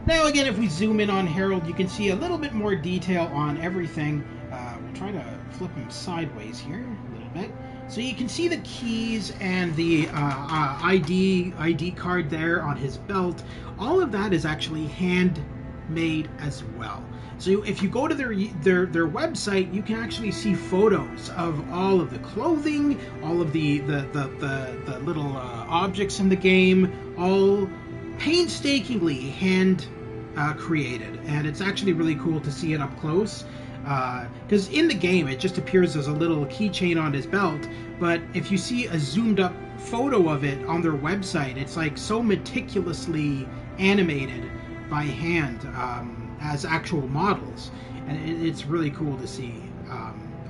Now again, if we zoom in on Harold, you can see a little bit more detail on everything. We'll try to flip him sideways here a little bit. So you can see the keys and the ID card there on his belt. All of that is actually handmade as well. So if you go to their website, you can actually see photos of all of the clothing, all of the little objects in the game, all painstakingly hand created, and it's actually really cool to see it up close. Because in the game it just appears as a little keychain on his belt, but if you see a zoomed up photo of it on their website, it's like so meticulously animated by hand as actual models, and it's really cool to see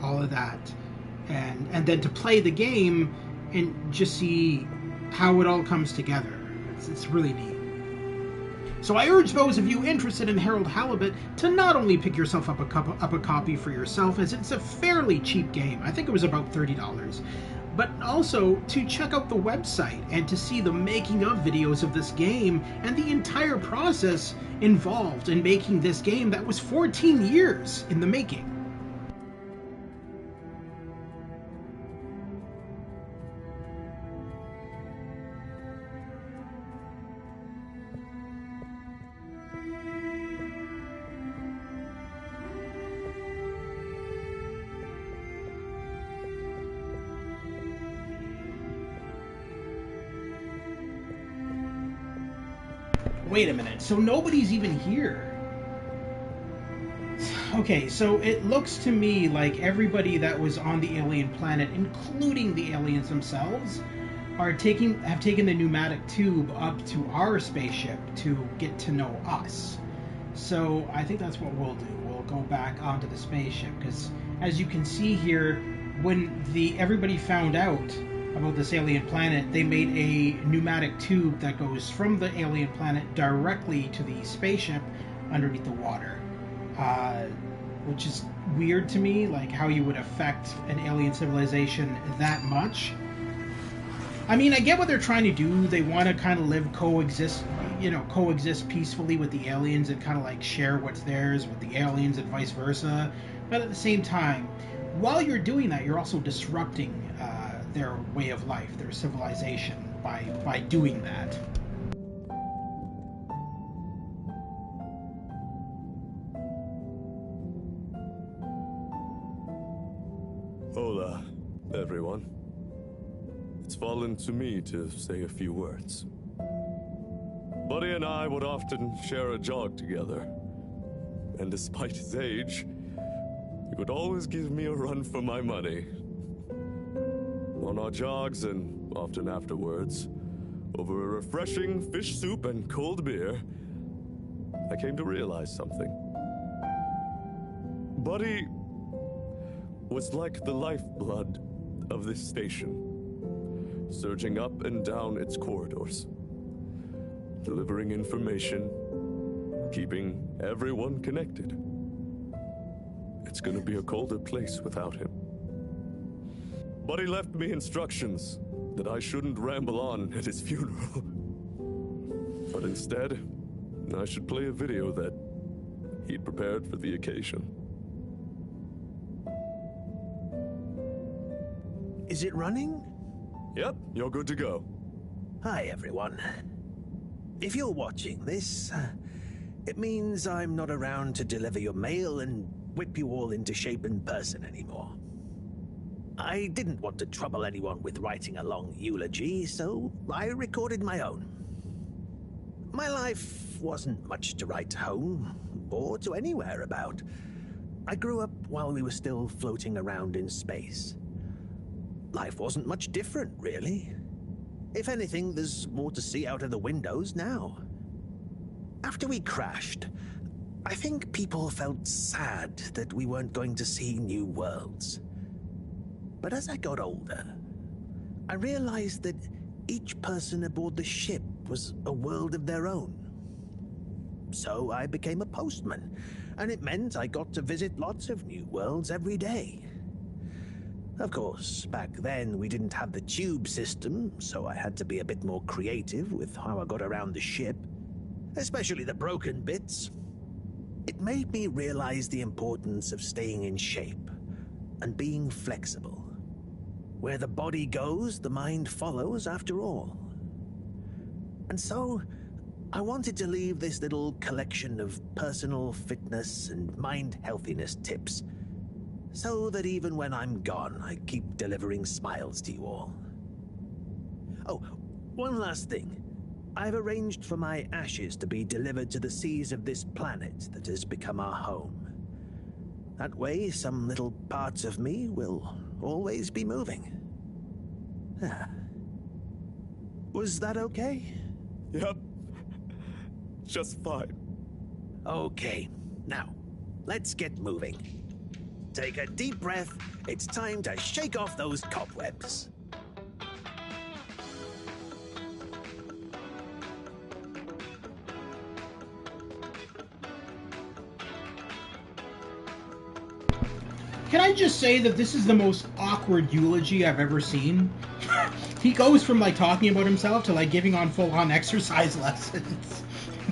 all of that, and then to play the game and just see how it all comes together. It's really neat. So I urge those of you interested in Harold Halibut to not only pick yourself up a copy for yourself, as it's a fairly cheap game. I think it was about $30. But also to check out the website and to see the making of videos of this game and the entire process involved in making this game that was 14 years in the making. Wait a minute, so nobody's even here. Okay, so it looks to me like everybody that was on the alien planet, including the aliens themselves, have taken the pneumatic tube up to our spaceship to get to know us. So I think that's what we'll do. We'll go back onto the spaceship, because as you can see here, when everybody found out about this alien planet, they made a pneumatic tube that goes from the alien planet directly to the spaceship underneath the water, which is weird to me, like how you would affect an alien civilization that much. I mean, I get what they're trying to do. They want to kind of coexist peacefully with the aliens and kind of like share what's theirs with the aliens and vice versa. But at the same time, while you're doing that, you're also disrupting their way of life, their civilization, by doing that. Hola, everyone. It's fallen to me to say a few words. Buddy and I would often share a jog together, and despite his age, he would always give me a run for my money. On our jogs, and often afterwards, over a refreshing fish soup and cold beer, I came to realize something. Buddy was like the lifeblood of this station, surging up and down its corridors, delivering information, keeping everyone connected. It's gonna be a colder place without him. Buddy left me instructions that I shouldn't ramble on at his funeral. But instead, I should play a video that he'd prepared for the occasion. Is it running? Yep, you're good to go. Hi, everyone. If you're watching this, it means I'm not around to deliver your mail and whip you all into shape in person anymore. I didn't want to trouble anyone with writing a long eulogy, so I recorded my own. My life wasn't much to write home, or to anywhere about. I grew up while we were still floating around in space. Life wasn't much different, really. If anything, there's more to see out of the windows now. After we crashed, I think people felt sad that we weren't going to see new worlds. But as I got older, I realized that each person aboard the ship was a world of their own. So I became a postman, and it meant I got to visit lots of new worlds every day. Of course, back then we didn't have the tube system, so I had to be a bit more creative with how I got around the ship, especially the broken bits. It made me realize the importance of staying in shape and being flexible. Where the body goes, the mind follows after all. And so, I wanted to leave this little collection of personal fitness and mind healthiness tips, so that even when I'm gone, I keep delivering smiles to you all. Oh, one last thing. I've arranged for my ashes to be delivered to the seas of this planet that has become our home. That way, some little parts of me will always be moving. Was that okay? Yep. Just fine. Okay, now, let's get moving. Take a deep breath. It's time to shake off those cobwebs. Can I just say that this is the most awkward eulogy I've ever seen? He goes from like talking about himself to like giving on full-on exercise lessons.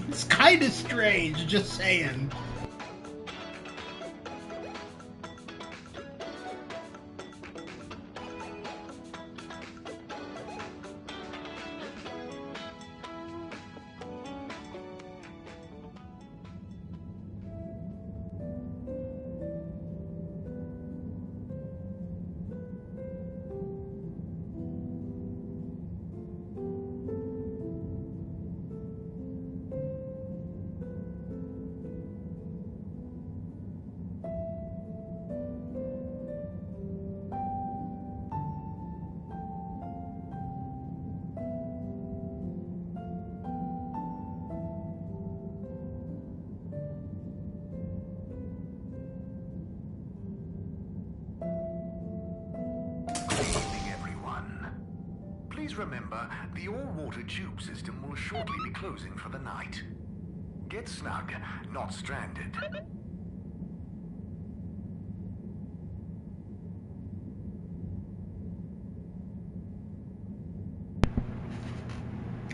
It's kind of strange, just saying. Please remember, the all-water tube system will shortly be closing for the night. Get snug, not stranded.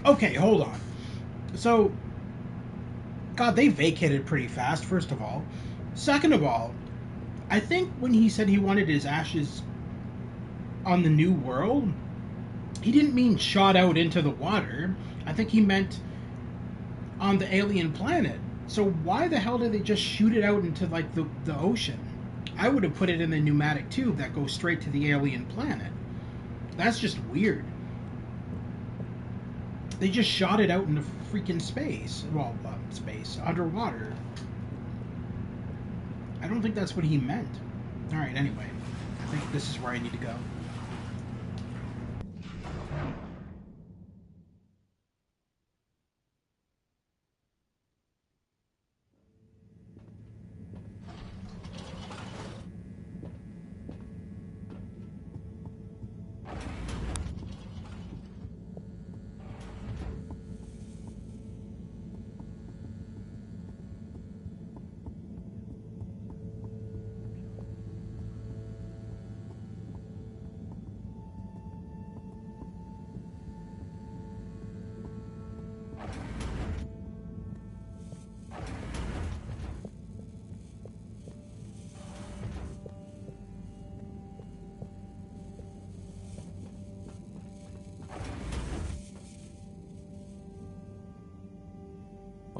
Okay, hold on. So, God, they vacated pretty fast, first of all. Second of all, I think when he said he wanted his ashes on the new world, he didn't mean shot out into the water. I think he meant on the alien planet. So why the hell did they just shoot it out into, like, the ocean? I would have put it in the pneumatic tube that goes straight to the alien planet. That's just weird. They just shot it out into freaking space. Well, space. Underwater. I don't think that's what he meant. Alright, anyway. I think this is where I need to go.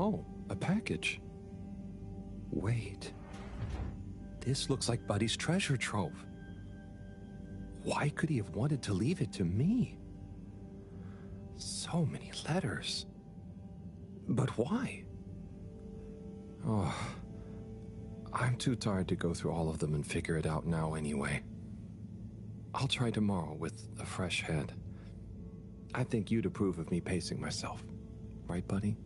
Oh, a package. Wait. This looks like Buddy's treasure trove. Why could he have wanted to leave it to me? So many letters. But why? Oh, I'm too tired to go through all of them and figure it out now anyway. I'll try tomorrow with a fresh head. I think you'd approve of me pacing myself. Right, Buddy?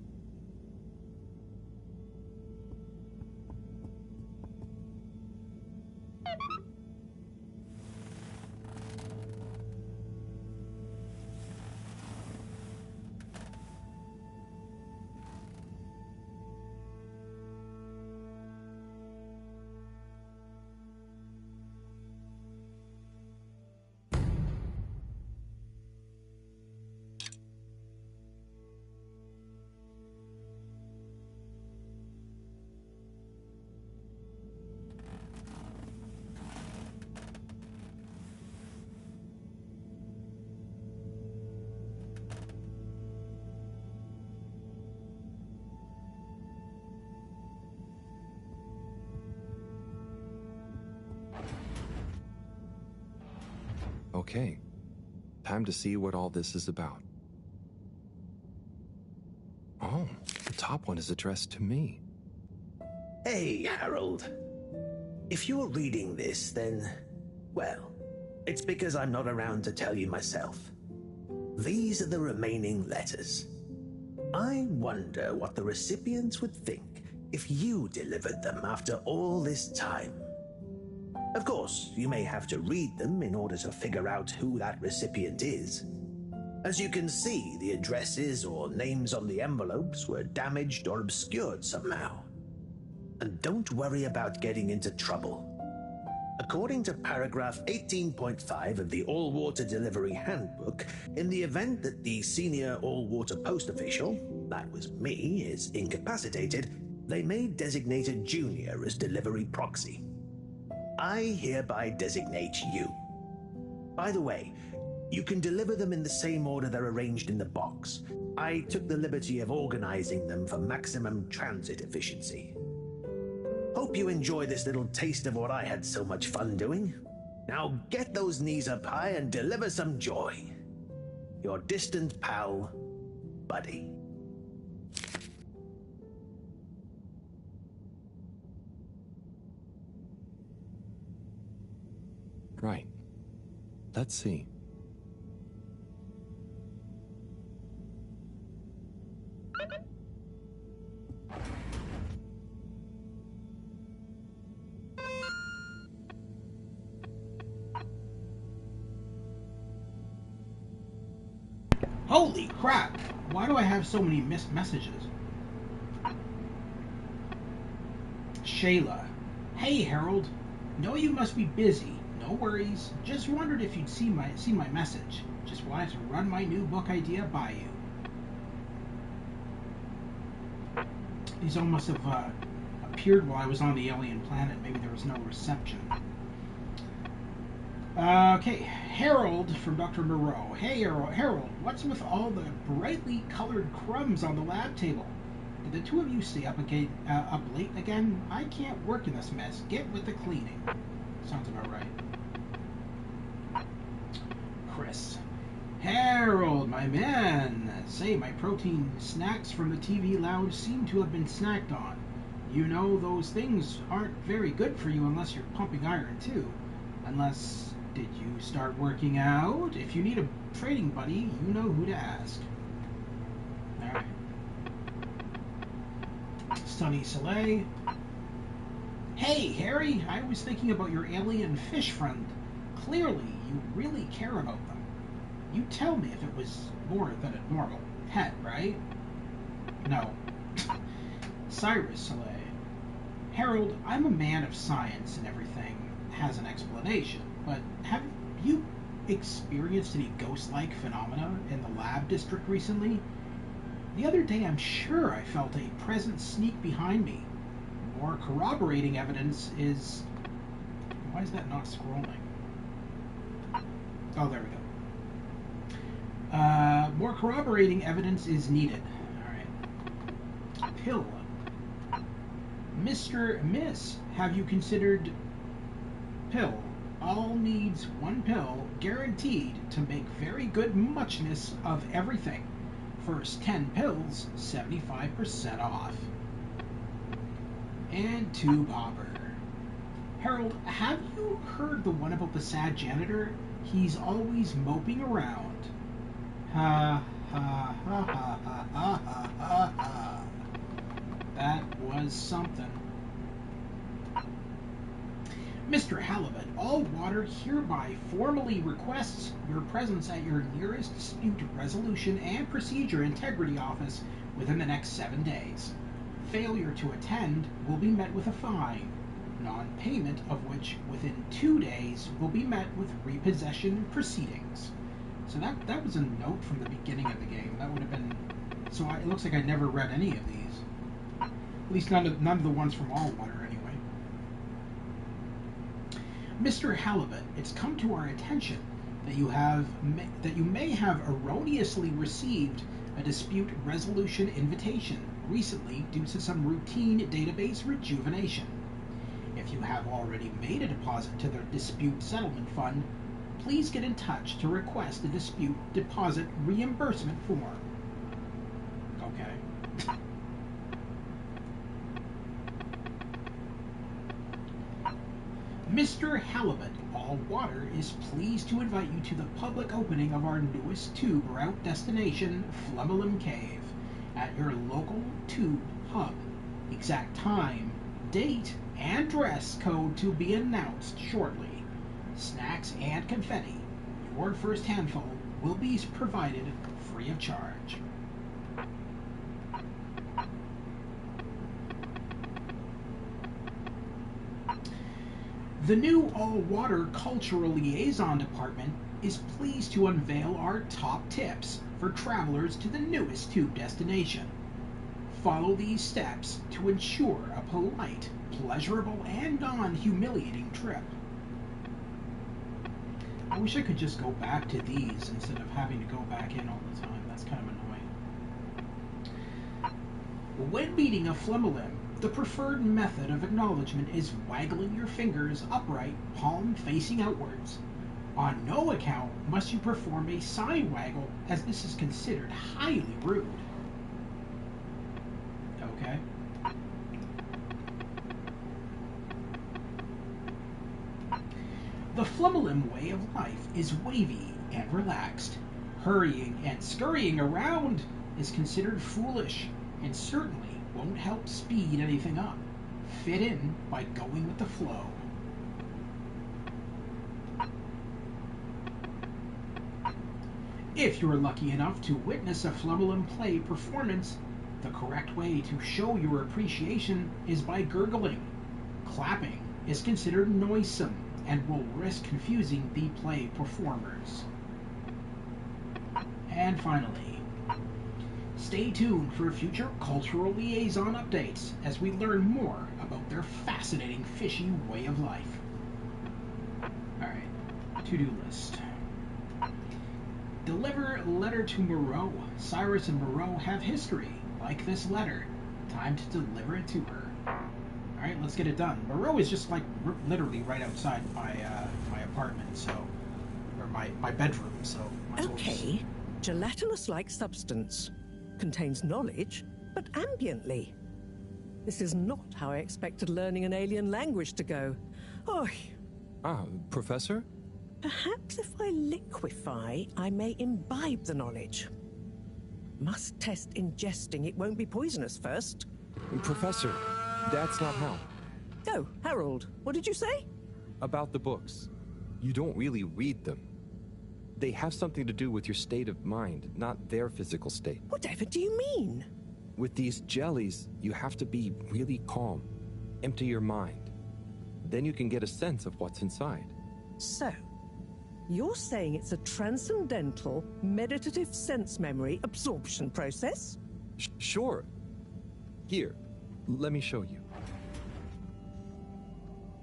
Okay, time to see what all this is about. Oh, the top one is addressed to me. Hey, Harold. If you're reading this, then, well, it's because I'm not around to tell you myself. These are the remaining letters. I wonder what the recipients would think if you delivered them after all this time. Of course, you may have to read them in order to figure out who that recipient is. As you can see, the addresses or names on the envelopes were damaged or obscured somehow. And don't worry about getting into trouble. According to paragraph 18.5 of the All-Water Delivery Handbook, in the event that the senior all-water post official, that was me, is incapacitated, they may designate a junior as delivery proxy. I hereby designate you. By the way, you can deliver them in the same order they're arranged in the box. I took the liberty of organizing them for maximum transit efficiency. Hope you enjoy this little taste of what I had so much fun doing. Now get those knees up high and deliver some joy. Your distant pal, Buddy. Right. Let's see. Holy crap! Why do I have so many missed messages? Shayla. Hey, Harold. Know you must be busy. No worries. Just wondered if you'd see my message. Just wanted to run my new book idea by you. These almost have appeared while I was on the alien planet. Maybe there was no reception. Okay, Harold from Dr. Moreau. Hey, Harold, what's with all the brightly colored crumbs on the lab table? Did the two of you stay up late again? I can't work in this mess. Get with the cleaning. Sounds about right. Chris. Harold, my man. Say, my protein snacks from the TV lounge seem to have been snacked on. You know, those things aren't very good for you unless you're pumping iron, too. Unless, did you start working out? If you need a training buddy, you know who to ask. Alright. Sunny Soleil. Hey, Harry, I was thinking about your alien fish friend. Clearly, you really care about them. You tell me if it was more than a normal pet, right? No. Cyrus Soleil. Harold, I'm a man of science and everything has an explanation, but have you experienced any ghost-like phenomena in the lab district recently? The other day, I'm sure I felt a presence sneak behind me. More corroborating evidence is... Why is that not scrolling? Oh, there we go. More corroborating evidence is needed. Alright. Pill. Miss, have you considered pill? All needs one pill, guaranteed to make very good muchness of everything. First 10 pills, 75% off. And tube hopper. Harold, have you heard the one about the sad janitor? He's always moping around. Ha ha ha ha ha ha ha ha ha. That was something. Mr. Halibut, All Water hereby formally requests your presence at your nearest dispute resolution and procedure integrity office within the next 7 days. Failure to attend will be met with a fine, non-payment of which within 2 days will be met with repossession proceedings. So that was a note from the beginning of the game. That would have been... So it looks like I never read any of these. At least none of the ones from All Water, anyway. Mr. Halibut, it's come to our attention that you may have erroneously received a dispute resolution invitation recently due to some routine database rejuvenation. If you have already made a deposit to the dispute settlement fund, please get in touch to request a dispute deposit reimbursement form. Okay. Mr. Halibut, All Water is pleased to invite you to the public opening of our newest tube route destination, Flemmelum Cave, at your local tube hub. Exact time, date, and dress code to be announced shortly. Snacks and confetti, your first handful, will be provided free of charge. The new All Water Cultural Liaison Department is pleased to unveil our top tips for travelers to the newest tube destination. Follow these steps to ensure a polite, pleasurable, and non-humiliating trip. I wish I could just go back to these instead of having to go back in all the time. That's kind of annoying. When meeting a Flemmelum, the preferred method of acknowledgement is waggling your fingers upright, palm facing outwards. On no account must you perform a side waggle, as this is considered highly rude. Okay. The Flemmelum way of life is wavy and relaxed. Hurrying and scurrying around is considered foolish and certainly won't help speed anything up. Fit in by going with the flow. If you're lucky enough to witness a Flemmelum play performance, the correct way to show your appreciation is by gurgling. Clapping is considered noisome and will risk confusing the play performers. And finally, Stay tuned for future cultural liaison updates as we learn more about their fascinating fishy way of life. Alright, to-do list. Deliver letter to Moreau. Cyrus and Moreau have history, like this letter. Time to deliver it to her. Alright, let's get it done. Moreau is just like literally right outside my apartment, so... or my bedroom, so... Okay, gelatinous-like substance. Contains knowledge, but ambiently. This is not how I expected learning an alien language to go. Oh. Professor? Perhaps if I liquefy, I may imbibe the knowledge. Must test ingesting. It won't be poisonous first. Professor, that's not how. Oh, Harold, what did you say? About the books. You don't really read them. They have something to do with your state of mind, not their physical state. Whatever do you mean? With these jellies, you have to be really calm. Empty your mind. Then you can get a sense of what's inside. So, you're saying it's a transcendental, meditative sense memory absorption process? Sure. Here, let me show you.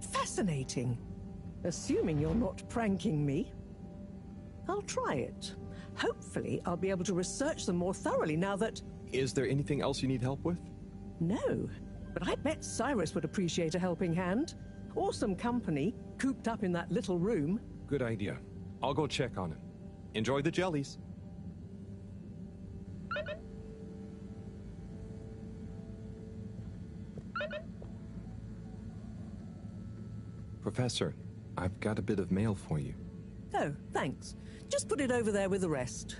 Fascinating. Assuming you're not pranking me. I'll try it. Hopefully, I'll be able to research them more thoroughly now that... Is there anything else you need help with? No, but I bet Cyrus would appreciate a helping hand. Or some company, cooped up in that little room. Good idea. I'll go check on him. Enjoy the jellies. Professor, I've got a bit of mail for you. Oh, thanks. Just put it over there with the rest.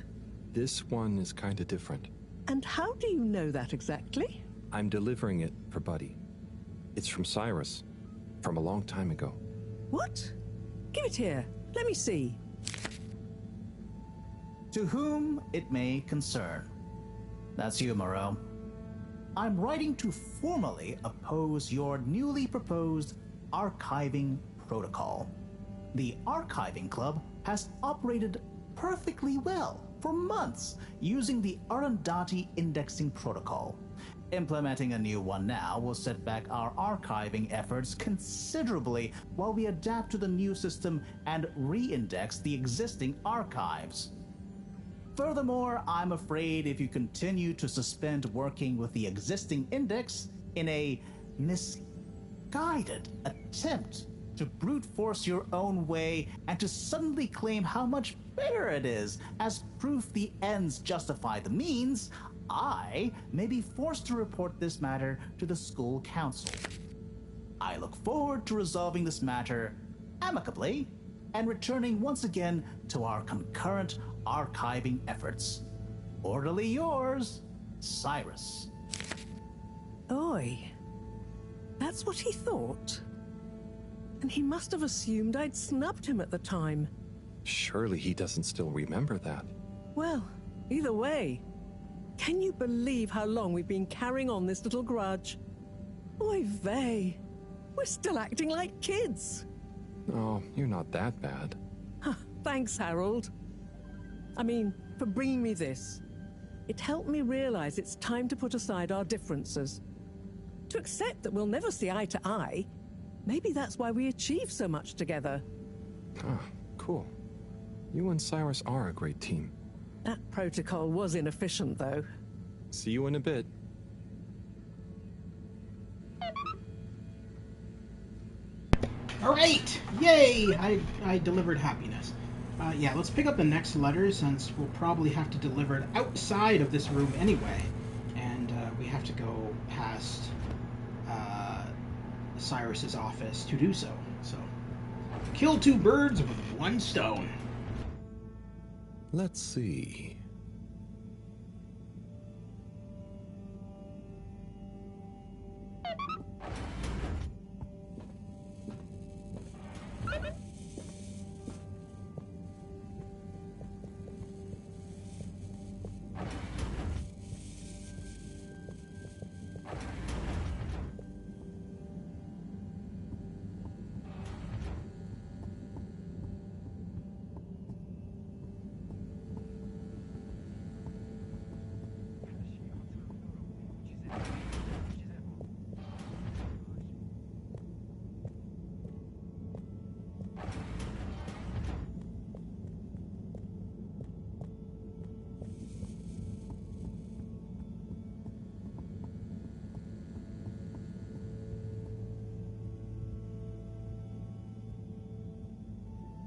This one is kinda different. And how do you know that exactly? I'm delivering it for Buddy. It's from Cyrus, from a long time ago. What? Give it here. Let me see. To whom it may concern. That's you, Moreau. I'm writing to formally oppose your newly proposed archiving protocol. The Archiving Club has operated perfectly well for months using the Arundhati indexing protocol. Implementing a new one now will set back our archiving efforts considerably while we adapt to the new system and re-index the existing archives. Furthermore, I'm afraid if you continue to suspend working with the existing index in a misguided attempt to brute force your own way and to suddenly claim how much better it is as proof the ends justify the means, I may be forced to report this matter to the school council. I look forward to resolving this matter amicably and returning once again to our concurrent archiving efforts. Orderly yours, Cyrus. Oi. That's what he thought. And he must have assumed I'd snubbed him at the time. Surely he doesn't still remember that. Well, either way, can you believe how long we've been carrying on this little grudge? Oy vey, we're still acting like kids. Oh, you're not that bad. Thanks, Harold. I mean, for bringing me this. It helped me realize it's time to put aside our differences. To accept that we'll never see eye to eye. Maybe that's why we achieve so much together. Ah, cool. You and Cyrus are a great team. That protocol was inefficient, though. See you in a bit. Alright! Yay! I delivered happiness. Yeah, let's pick up the next letter since we'll probably have to deliver it outside of this room anyway. And we have to go past Cyrus's office to do so. So, kill two birds with one stone. Let's see.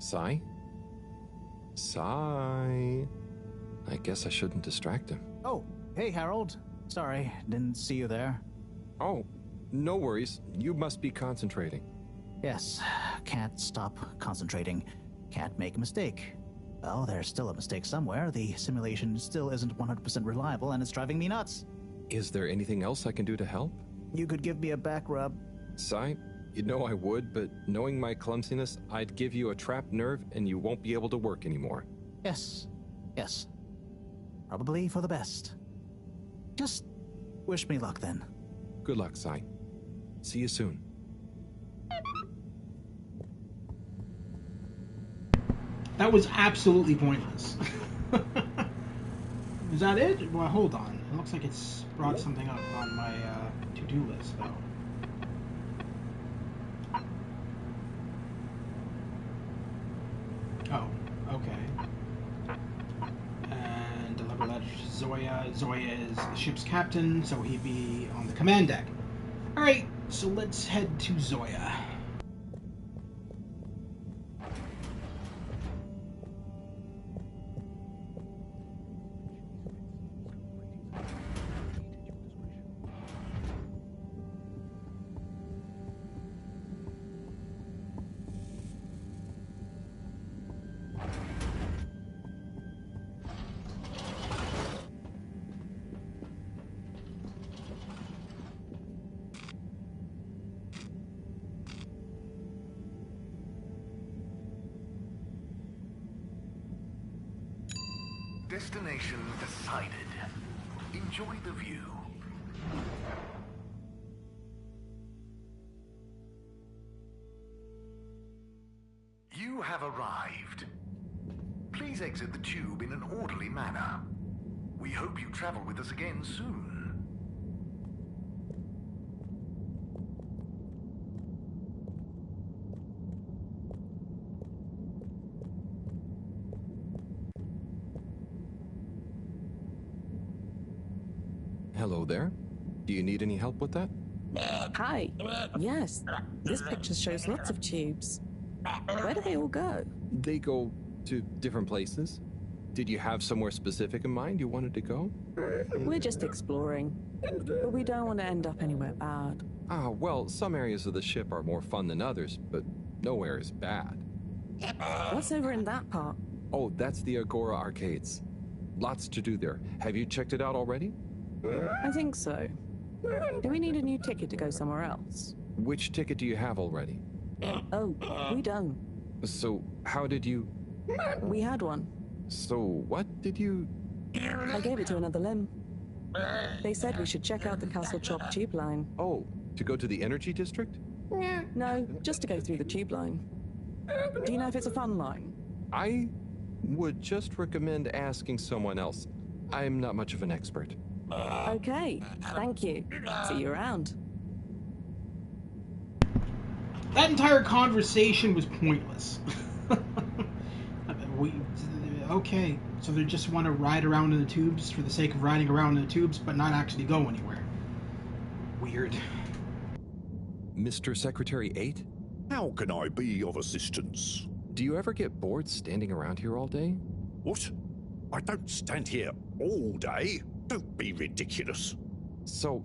Sai? Sai? I guess I shouldn't distract him. Oh, hey, Harold. Sorry, didn't see you there. Oh, no worries. You must be concentrating. Yes, can't stop concentrating. Can't make a mistake. Well, there's still a mistake somewhere. The simulation still isn't 100% reliable, and it's driving me nuts. Is there anything else I can do to help? You could give me a back rub. Sai, you know I would, but knowing my clumsiness, I'd give you a trapped nerve and you won't be able to work anymore. Yes. Probably for the best. Just wish me luck then. Good luck, Sai. See you soon. That was absolutely pointless. Is that it? Well, hold on. It looks like it's brought something up on my to-do list, though. Oh, okay. And deliver that to Zoya. Zoya is the ship's captain, so he'd be on the command deck. Alright, so let's head to Zoya. Destination decided. Enjoy the view. You have arrived. Please exit the tube in an orderly manner. We hope you travel with us again soon. Hello there. Do you need any help with that? Hi. Yes, this picture shows lots of tubes. Where do they all go? They go to different places. Did you have somewhere specific in mind you wanted to go? We're just exploring, but we don't want to end up anywhere bad. Ah, well, some areas of the ship are more fun than others, but nowhere is bad. What's over in that part? Oh, that's the Agora Arcades. Lots to do there. Have you checked it out already? I think so. Do we need a new ticket to go somewhere else? Which ticket do you have already? Oh, we don't. So, how did you... We had one. So, what did you... I gave it to another limb. They said we should check out the Castle Chop tube line. Oh, to go to the energy district? No, just to go through the tube line. Do you know if it's a fun line? I would just recommend asking someone else. I'm not much of an expert. Okay, thank you. See you around. That entire conversation was pointless. Okay, so they just want to ride around in the tubes for the sake of riding around in the tubes, but not actually go anywhere. Weird. Mr. Secretary 8? How can I be of assistance? Do you ever get bored standing around here all day? What? I don't stand here all day. Don't be ridiculous. So,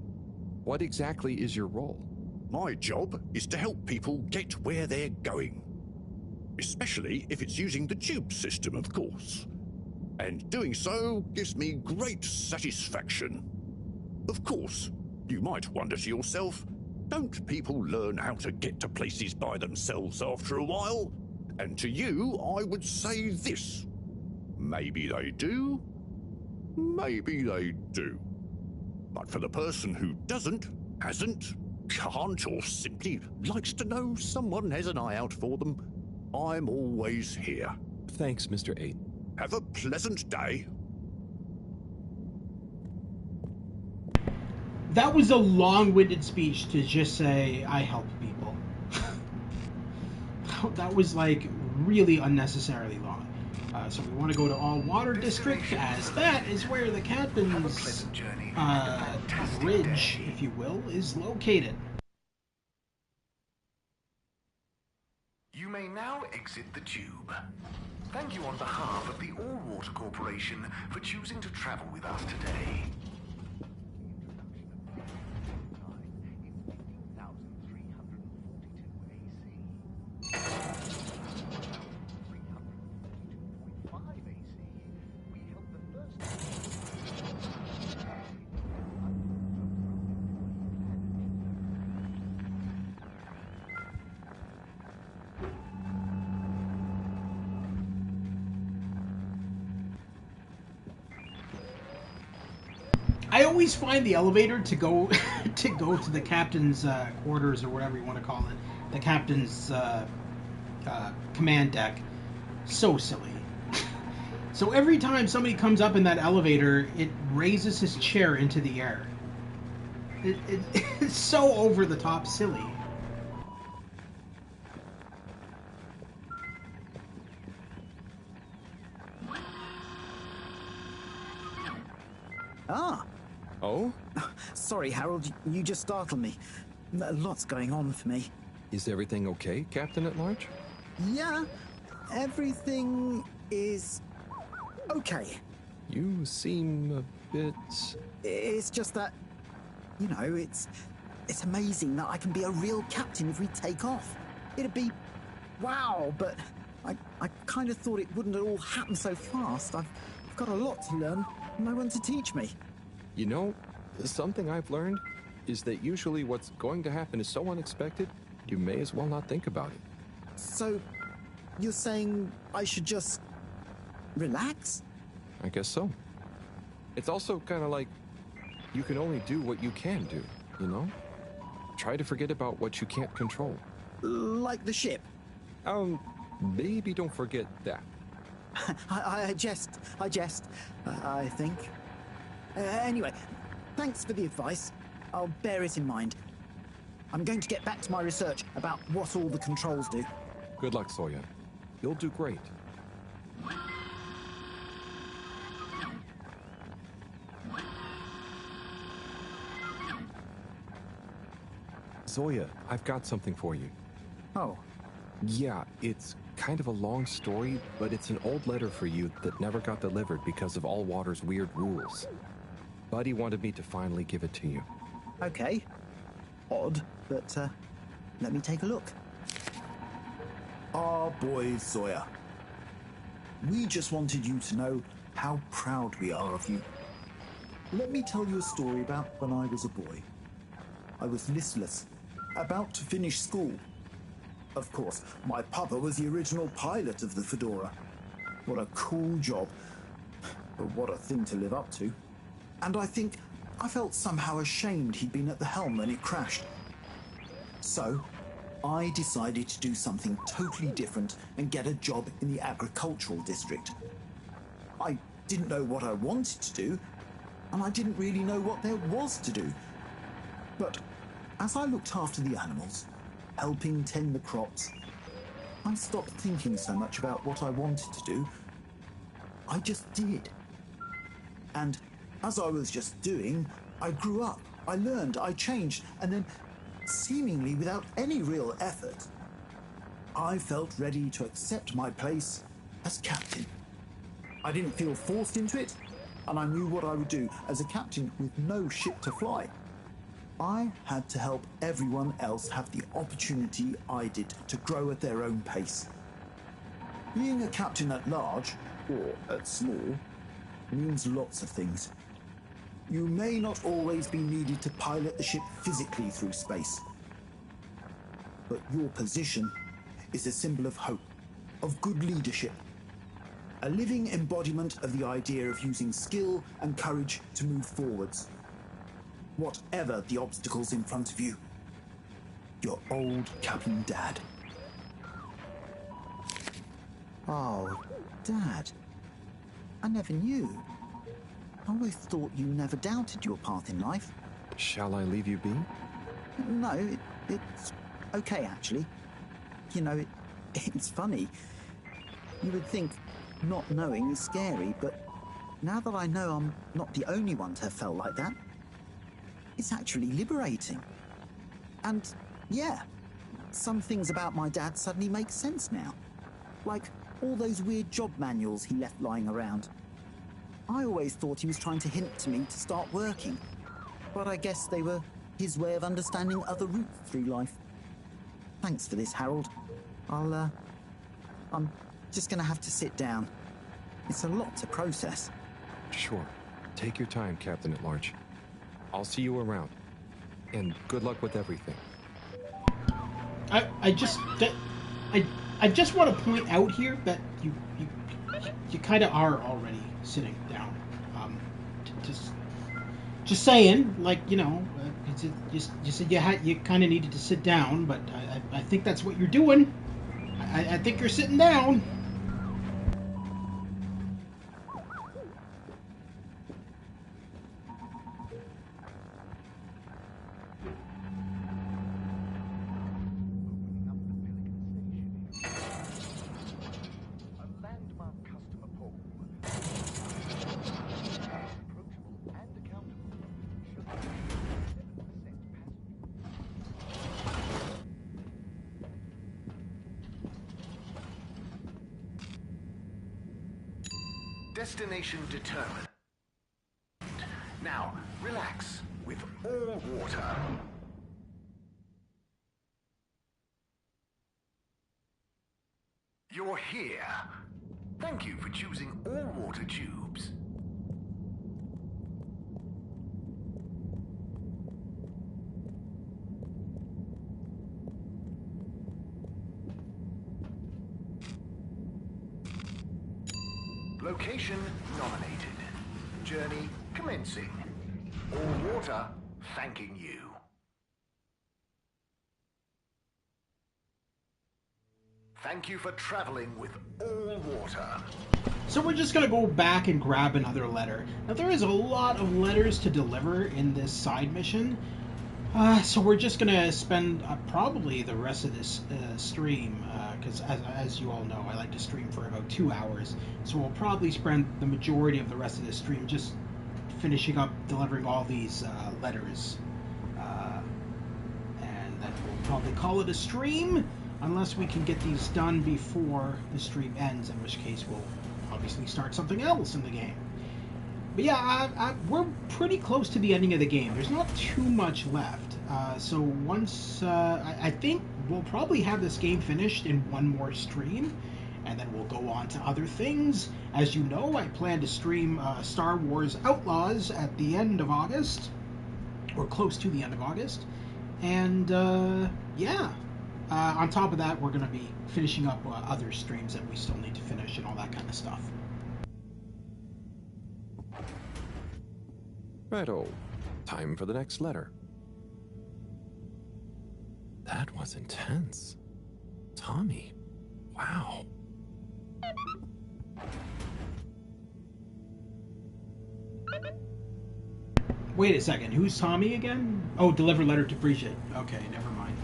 what exactly is your role? My job is to help people get where they're going. Especially if it's using the tube system, of course. And doing so gives me great satisfaction. Of course, you might wonder to yourself, don't people learn how to get to places by themselves after a while? And to you, I would say this. Maybe they do. Maybe they do. But for the person who doesn't, hasn't, can't, or simply likes to know someone has an eye out for them, I'm always here. Thanks, Mr. 8. Have a pleasant day. That was a long-winded speech to just say, I help people. That was, like, really unnecessarily long. So we want to go to All Water District, as that is where the captain's bridge, if you will, is located. You may now exit the tube. Thank you on behalf of the All-Water Corporation for choosing to travel with us today. I always find the elevator to go to the captain's quarters, or whatever you want to call it, the captain's command deck, so silly. So every time somebody comes up in that elevator, it raises his chair into the air. It's so over the top silly. Ah. Oh? Sorry, Harold, you just startled me. Lots going on for me. Is everything okay, Captain at Large? Yeah, everything is okay. You seem a bit... It's just that, you know, it's amazing that I can be a real captain if we take off. It'd be wow, but I kind of thought it wouldn't all happen so fast. I've got a lot to learn, no one to teach me. You know, something I've learned is that usually what's going to happen is so unexpected, you may as well not think about it. So, you're saying I should just relax? I guess so. It's also kind of like you can only do what you can do, you know? Try to forget about what you can't control. Like the ship? Maybe don't forget that. I jest, I think. Anyway, thanks for the advice. I'll bear it in mind. I'm going to get back to my research about what all the controls do. Good luck, Sawyer. You'll do great. Zoya, I've got something for you. Oh. Yeah, it's kind of a long story, but it's an old letter for you that never got delivered because of Allwater's weird rules. Buddy wanted me to finally give it to you. Okay. Odd, but let me take a look. Our boy Zoya. We just wanted you to know how proud we are of you. Let me tell you a story about when I was a boy. I was listless, about to finish school. Of course, my papa was the original pilot of the Fedora. What a cool job. But what a thing to live up to. And I think I felt somehow ashamed he'd been at the helm when it crashed. So, I decided to do something totally different and get a job in the agricultural district. I didn't know what I wanted to do, and I didn't really know what there was to do. But as I looked after the animals, helping tend the crops, I stopped thinking so much about what I wanted to do. I just did. And as I was just doing, I grew up, I learned, I changed, and then, seemingly without any real effort, I felt ready to accept my place as captain. I didn't feel forced into it, and I knew what I would do as a captain with no ship to fly. I had to help everyone else have the opportunity I did to grow at their own pace. Being a captain at large, or at small, means lots of things. You may not always be needed to pilot the ship physically through space. But your position is a symbol of hope, of good leadership. A living embodiment of the idea of using skill and courage to move forwards. Whatever the obstacles in front of you. Your old Captain Dad. Oh, Dad. I never knew. I always thought you never doubted your path in life. Shall I leave you be? No, it's okay, actually. You know, it's funny. You would think not knowing is scary, but now that I know I'm not the only one to have felt like that, it's actually liberating. And, yeah, some things about my dad suddenly make sense now. Like all those weird job manuals he left lying around. I always thought he was trying to hint to me to start working, but I guess they were his way of understanding other routes through life. Thanks for this, Harold. I'm just gonna have to sit down. It's a lot to process. Sure. Take your time, Captain at Large. I'll see you around. And good luck with everything. I just want to point out here that you kind of are already sitting down. Just saying, like, you know, you said you kind of needed to sit down, but I think that's what you're doing. I think you're sitting down. Destination determined. Now, relax with all water. You're here. Thank you for choosing all water tubes. Location nominated. Journey commencing. All water thanking you. Thank you for traveling with all water. So we're just going to go back and grab another letter. Now there is a lot of letters to deliver in this side mission. So we're just going to spend probably the rest of this stream, because as you all know, I like to stream for about 2 hours. So we'll probably spend the majority of the rest of this stream just finishing up delivering all these letters. And then we'll probably call it a stream, unless we can get these done before the stream ends, in which case we'll obviously start something else in the game. But yeah, we're pretty close to the ending of the game. There's not too much left. So once, I think we'll probably have this game finished in one more stream, and then we'll go on to other things. As you know, I plan to stream Star Wars Outlaws at the end of August, or close to the end of August. And yeah, on top of that, we're going to be finishing up other streams that we still need to finish and all that kind of stuff. Righto. Time for the next letter. That was intense. Tommy. Wow. Wait a second. Who's Tommy again? Oh, deliver letter to Bridget. Okay, never mind.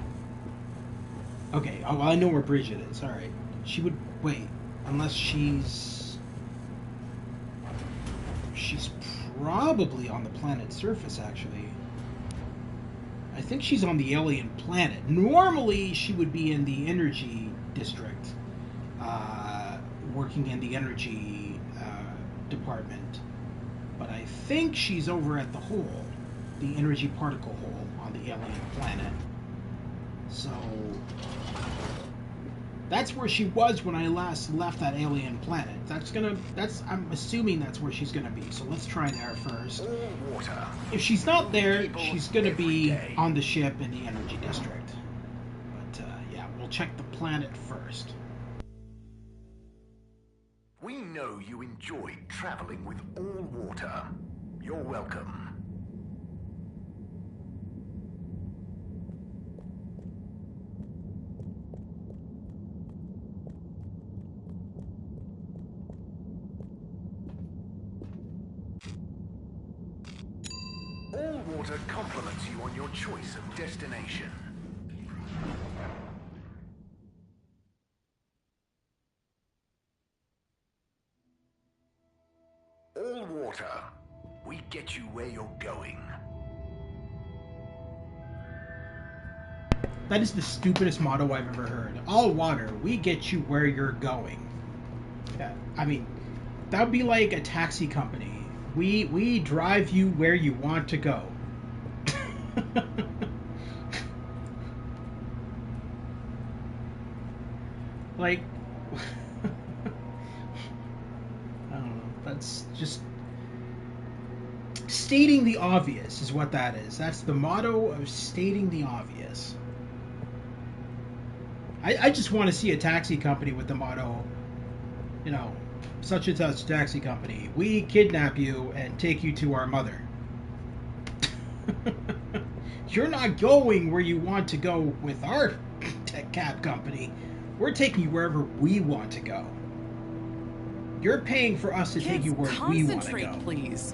Okay. Oh, well, I know where Bridget is. All right. She would wait, unless she's probably on the planet's surface, actually. I think she's on the alien planet. Normally, she would be in the energy district, working in the energy department. But I think she's over at the hole, the energy particle hole on the alien planet. So that's where she was when I last left that alien planet. I'm assuming that's where she's gonna be. So let's try there first. If she's not there, she's gonna be on the ship in the energy district. But yeah, we'll check the planet first. We know you enjoyed traveling with all water. You're welcome. All water compliments you on your choice of destination. All water, we get you where you're going. That is the stupidest motto I've ever heard. All water, we get you where you're going. Yeah, I mean, that would be like a taxi company. We drive you where you want to go. Like, I don't know. That's just stating the obvious is what that is. That's the motto of stating the obvious. I just want to see a taxi company with the motto, you know, such and such taxi company. We kidnap you and take you to our mother. You're not going where you want to go with our cab company. We're taking you wherever we want to go. You're paying for us to take you where we want to go. Concentrate, please.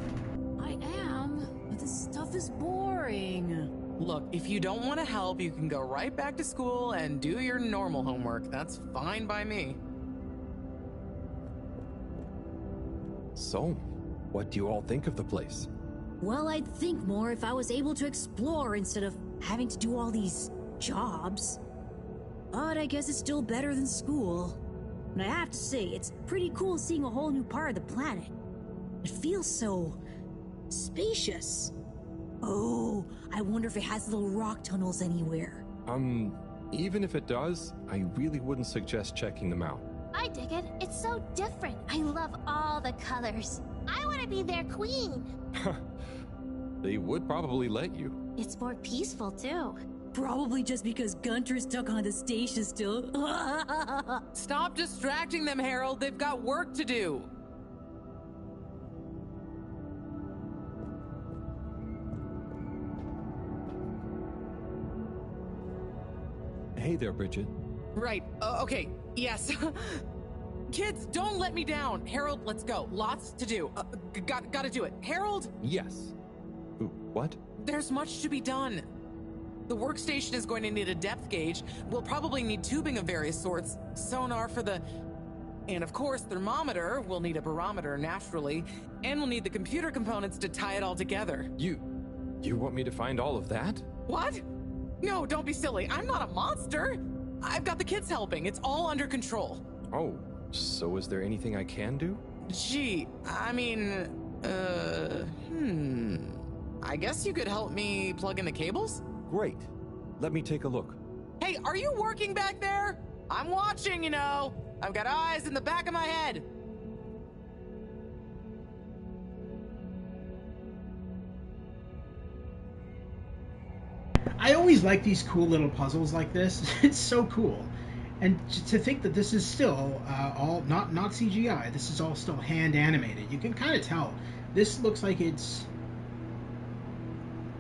I am, but this stuff is boring. Look, if you don't want to help, you can go right back to school and do your normal homework. That's fine by me. So, what do you all think of the place? Well, I'd think more if I was able to explore instead of having to do all these jobs. But I guess it's still better than school. And I have to say, it's pretty cool seeing a whole new part of the planet. It feels so spacious. Oh, I wonder if it has little rock tunnels anywhere. Even if it does, I really wouldn't suggest checking them out. I dig it. It's so different. I love all the colors. I want to be their queen. They would probably let you. It's more peaceful, too. Probably just because Gunter's stuck on the station still. Stop distracting them, Harold. They've got work to do. Hey there, Bridget. Right. Okay. Yes. Kids, don't let me down. Harold, let's go. Lots to do. Gotta do it. Harold? Yes. What? There's much to be done. The workstation is going to need a depth gauge. We'll probably need tubing of various sorts. Sonar for the... And of course, thermometer. We'll need a barometer, naturally. And we'll need the computer components to tie it all together. You want me to find all of that? What? No, don't be silly. I'm not a monster. I've got the kids helping. It's all under control. Oh, so is there anything I can do? Gee, I mean, I guess you could help me plug in the cables? Great. Let me take a look. Hey, are you working back there? I'm watching, you know. I've got eyes in the back of my head. I always like these cool little puzzles like this. It's so cool. And to think that this is still all not CGI. This is all still hand animated. You can kind of tell. This looks like it's...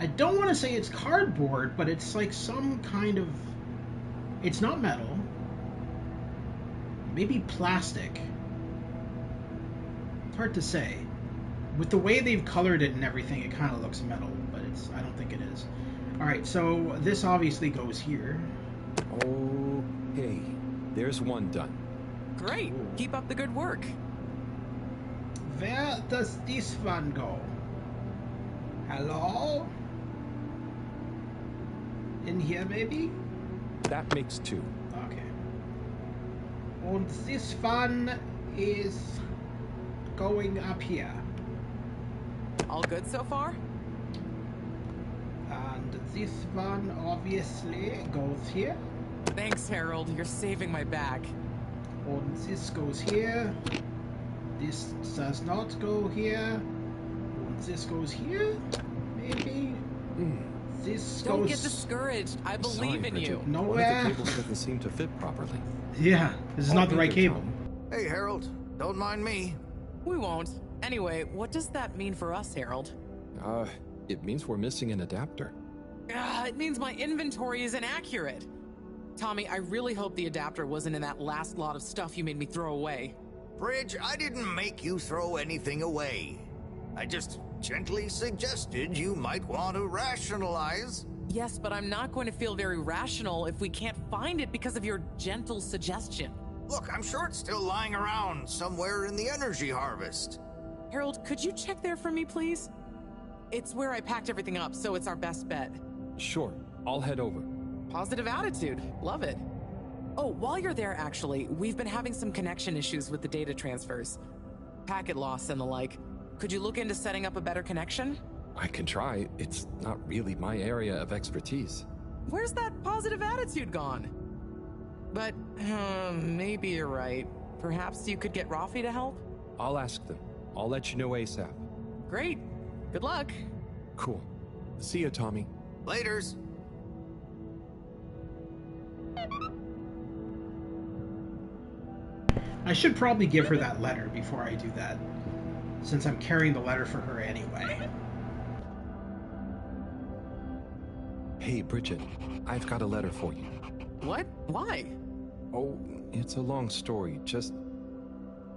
I don't want to say it's cardboard, but it's like some kind of... It's not metal. Maybe plastic. It's hard to say. With the way they've colored it and everything, it kind of looks metal, but it's... I don't think it is. Alright, so this obviously goes here. Okay, there's one done. Great. Keep up the good work. Where does this one go? Hello? In here, maybe? That makes two. Okay. And this one is going up here. All good so far? And this one obviously goes here. Thanks, Harold. You're saving my back. And this goes here. This does not go here. And this goes here. Maybe. This Don't goes... get discouraged. I believe in you. Nowhere. One of the cables doesn't seem to fit properly. Yeah, this is not the right cable. Hey, Harold. Don't mind me. We won't. Anyway, what does that mean for us, Harold? It means we're missing an adapter. It means my inventory is inaccurate. Tommy, I really hope the adapter wasn't in that last lot of stuff you made me throw away. Bridge, I didn't make you throw anything away. I just gently suggested you might want to rationalize. Yes, but I'm not going to feel very rational if we can't find it because of your gentle suggestion. Look, I'm sure it's still lying around somewhere in the energy harvest. Harold, could you check there for me, please? It's where I packed everything up, so it's our best bet. Sure, I'll head over. Positive attitude. Love it. Oh, while you're there, actually, we've been having some connection issues with the data transfers. Packet loss and the like. Could you look into setting up a better connection? I can try. It's not really my area of expertise. Where's that positive attitude gone? But, maybe you're right. Perhaps you could get Rafi to help? I'll ask them. I'll let you know ASAP. Great. Good luck. Cool. See ya, Tommy. Laters. I should probably give her that letter before I do that, since I'm carrying the letter for her anyway. Hey, Bridget, I've got a letter for you. What? Why? Oh, it's a long story. Just...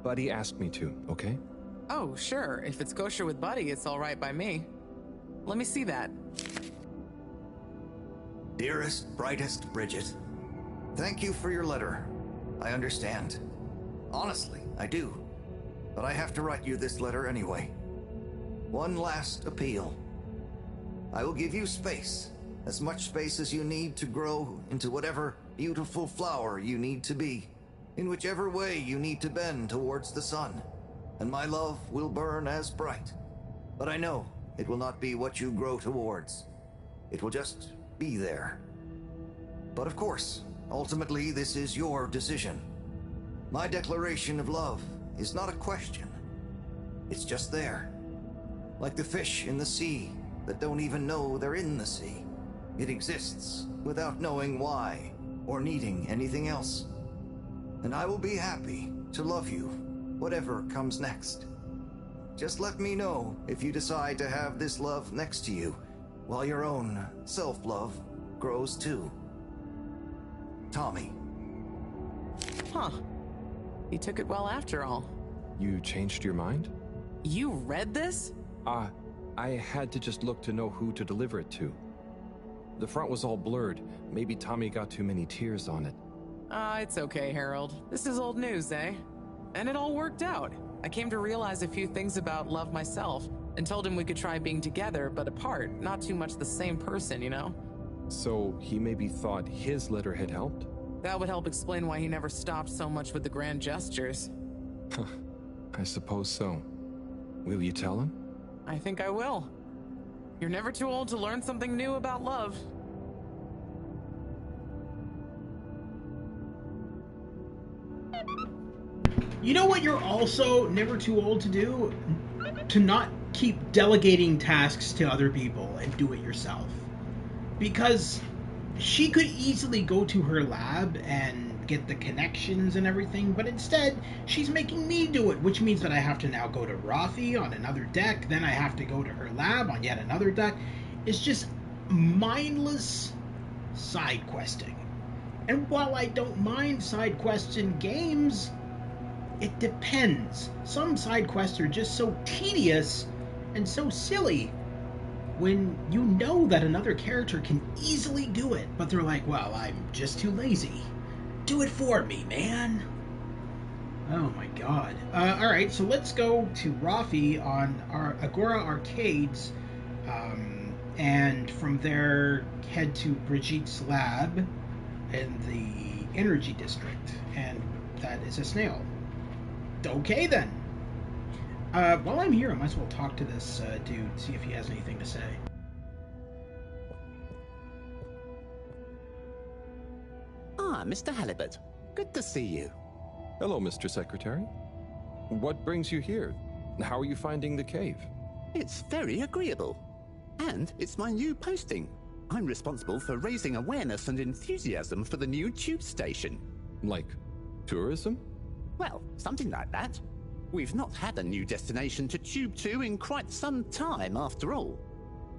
Buddy asked me to, okay? Oh, sure. If it's kosher with Buddy, it's all right by me. Let me see that. Dearest, brightest Bridget, thank you for your letter. I understand. Honestly, I do. But I have to write you this letter anyway. One last appeal. I will give you space. As much space as you need to grow into whatever beautiful flower you need to be, in whichever way you need to bend towards the sun, and my love will burn as bright. But I know it will not be what you grow towards. It will just be there. But of course, ultimately this is your decision. My declaration of love is not a question. It's just there. Like the fish in the sea that don't even know they're in the sea. It exists without knowing why or needing anything else. And I will be happy to love you, whatever comes next. Just let me know if you decide to have this love next to you, while your own self-love grows too. Tommy. Huh. He took it well after all. You changed your mind? You read this? I had to just look to know who to deliver it to. The front was all blurred. Maybe Tommy got too many tears on it. It's okay, Harold. This is old news, eh? And it all worked out. I came to realize a few things about love myself, and told him we could try being together, but apart. Not too much the same person, you know? So he maybe thought his letter had helped? That would help explain why he never stopped so much with the grand gestures. I suppose so. Will you tell him? I think I will. You're never too old to learn something new about love. You know what you're also never too old to do? To not keep delegating tasks to other people and do it yourself. Because she could easily go to her lab and get the connections and everything, but instead she's making me do it, which means that I have to now go to Rafi on another deck, then I have to go to her lab on yet another deck. It's just mindless side questing. And while I don't mind side quests in games, it depends. Some side quests are just so tedious and so silly when you know that another character can easily do it, but they're like, well, I'm just too lazy. Do it for me, man. Oh my god. Alright, so let's go to Rafi on our Agora Arcades, and from there head to Brigitte's lab in the Energy District, and that is a snail. Okay then. While I'm here, I might as well talk to this dude, see if he has anything to say. Ah, Mr. Halibut. Good to see you. Hello, Mr. Secretary. What brings you here? How are you finding the cave? It's very agreeable. And it's my new posting. I'm responsible for raising awareness and enthusiasm for the new tube station. Like tourism? Well, something like that. We've not had a new destination to tube to in quite some time, after all.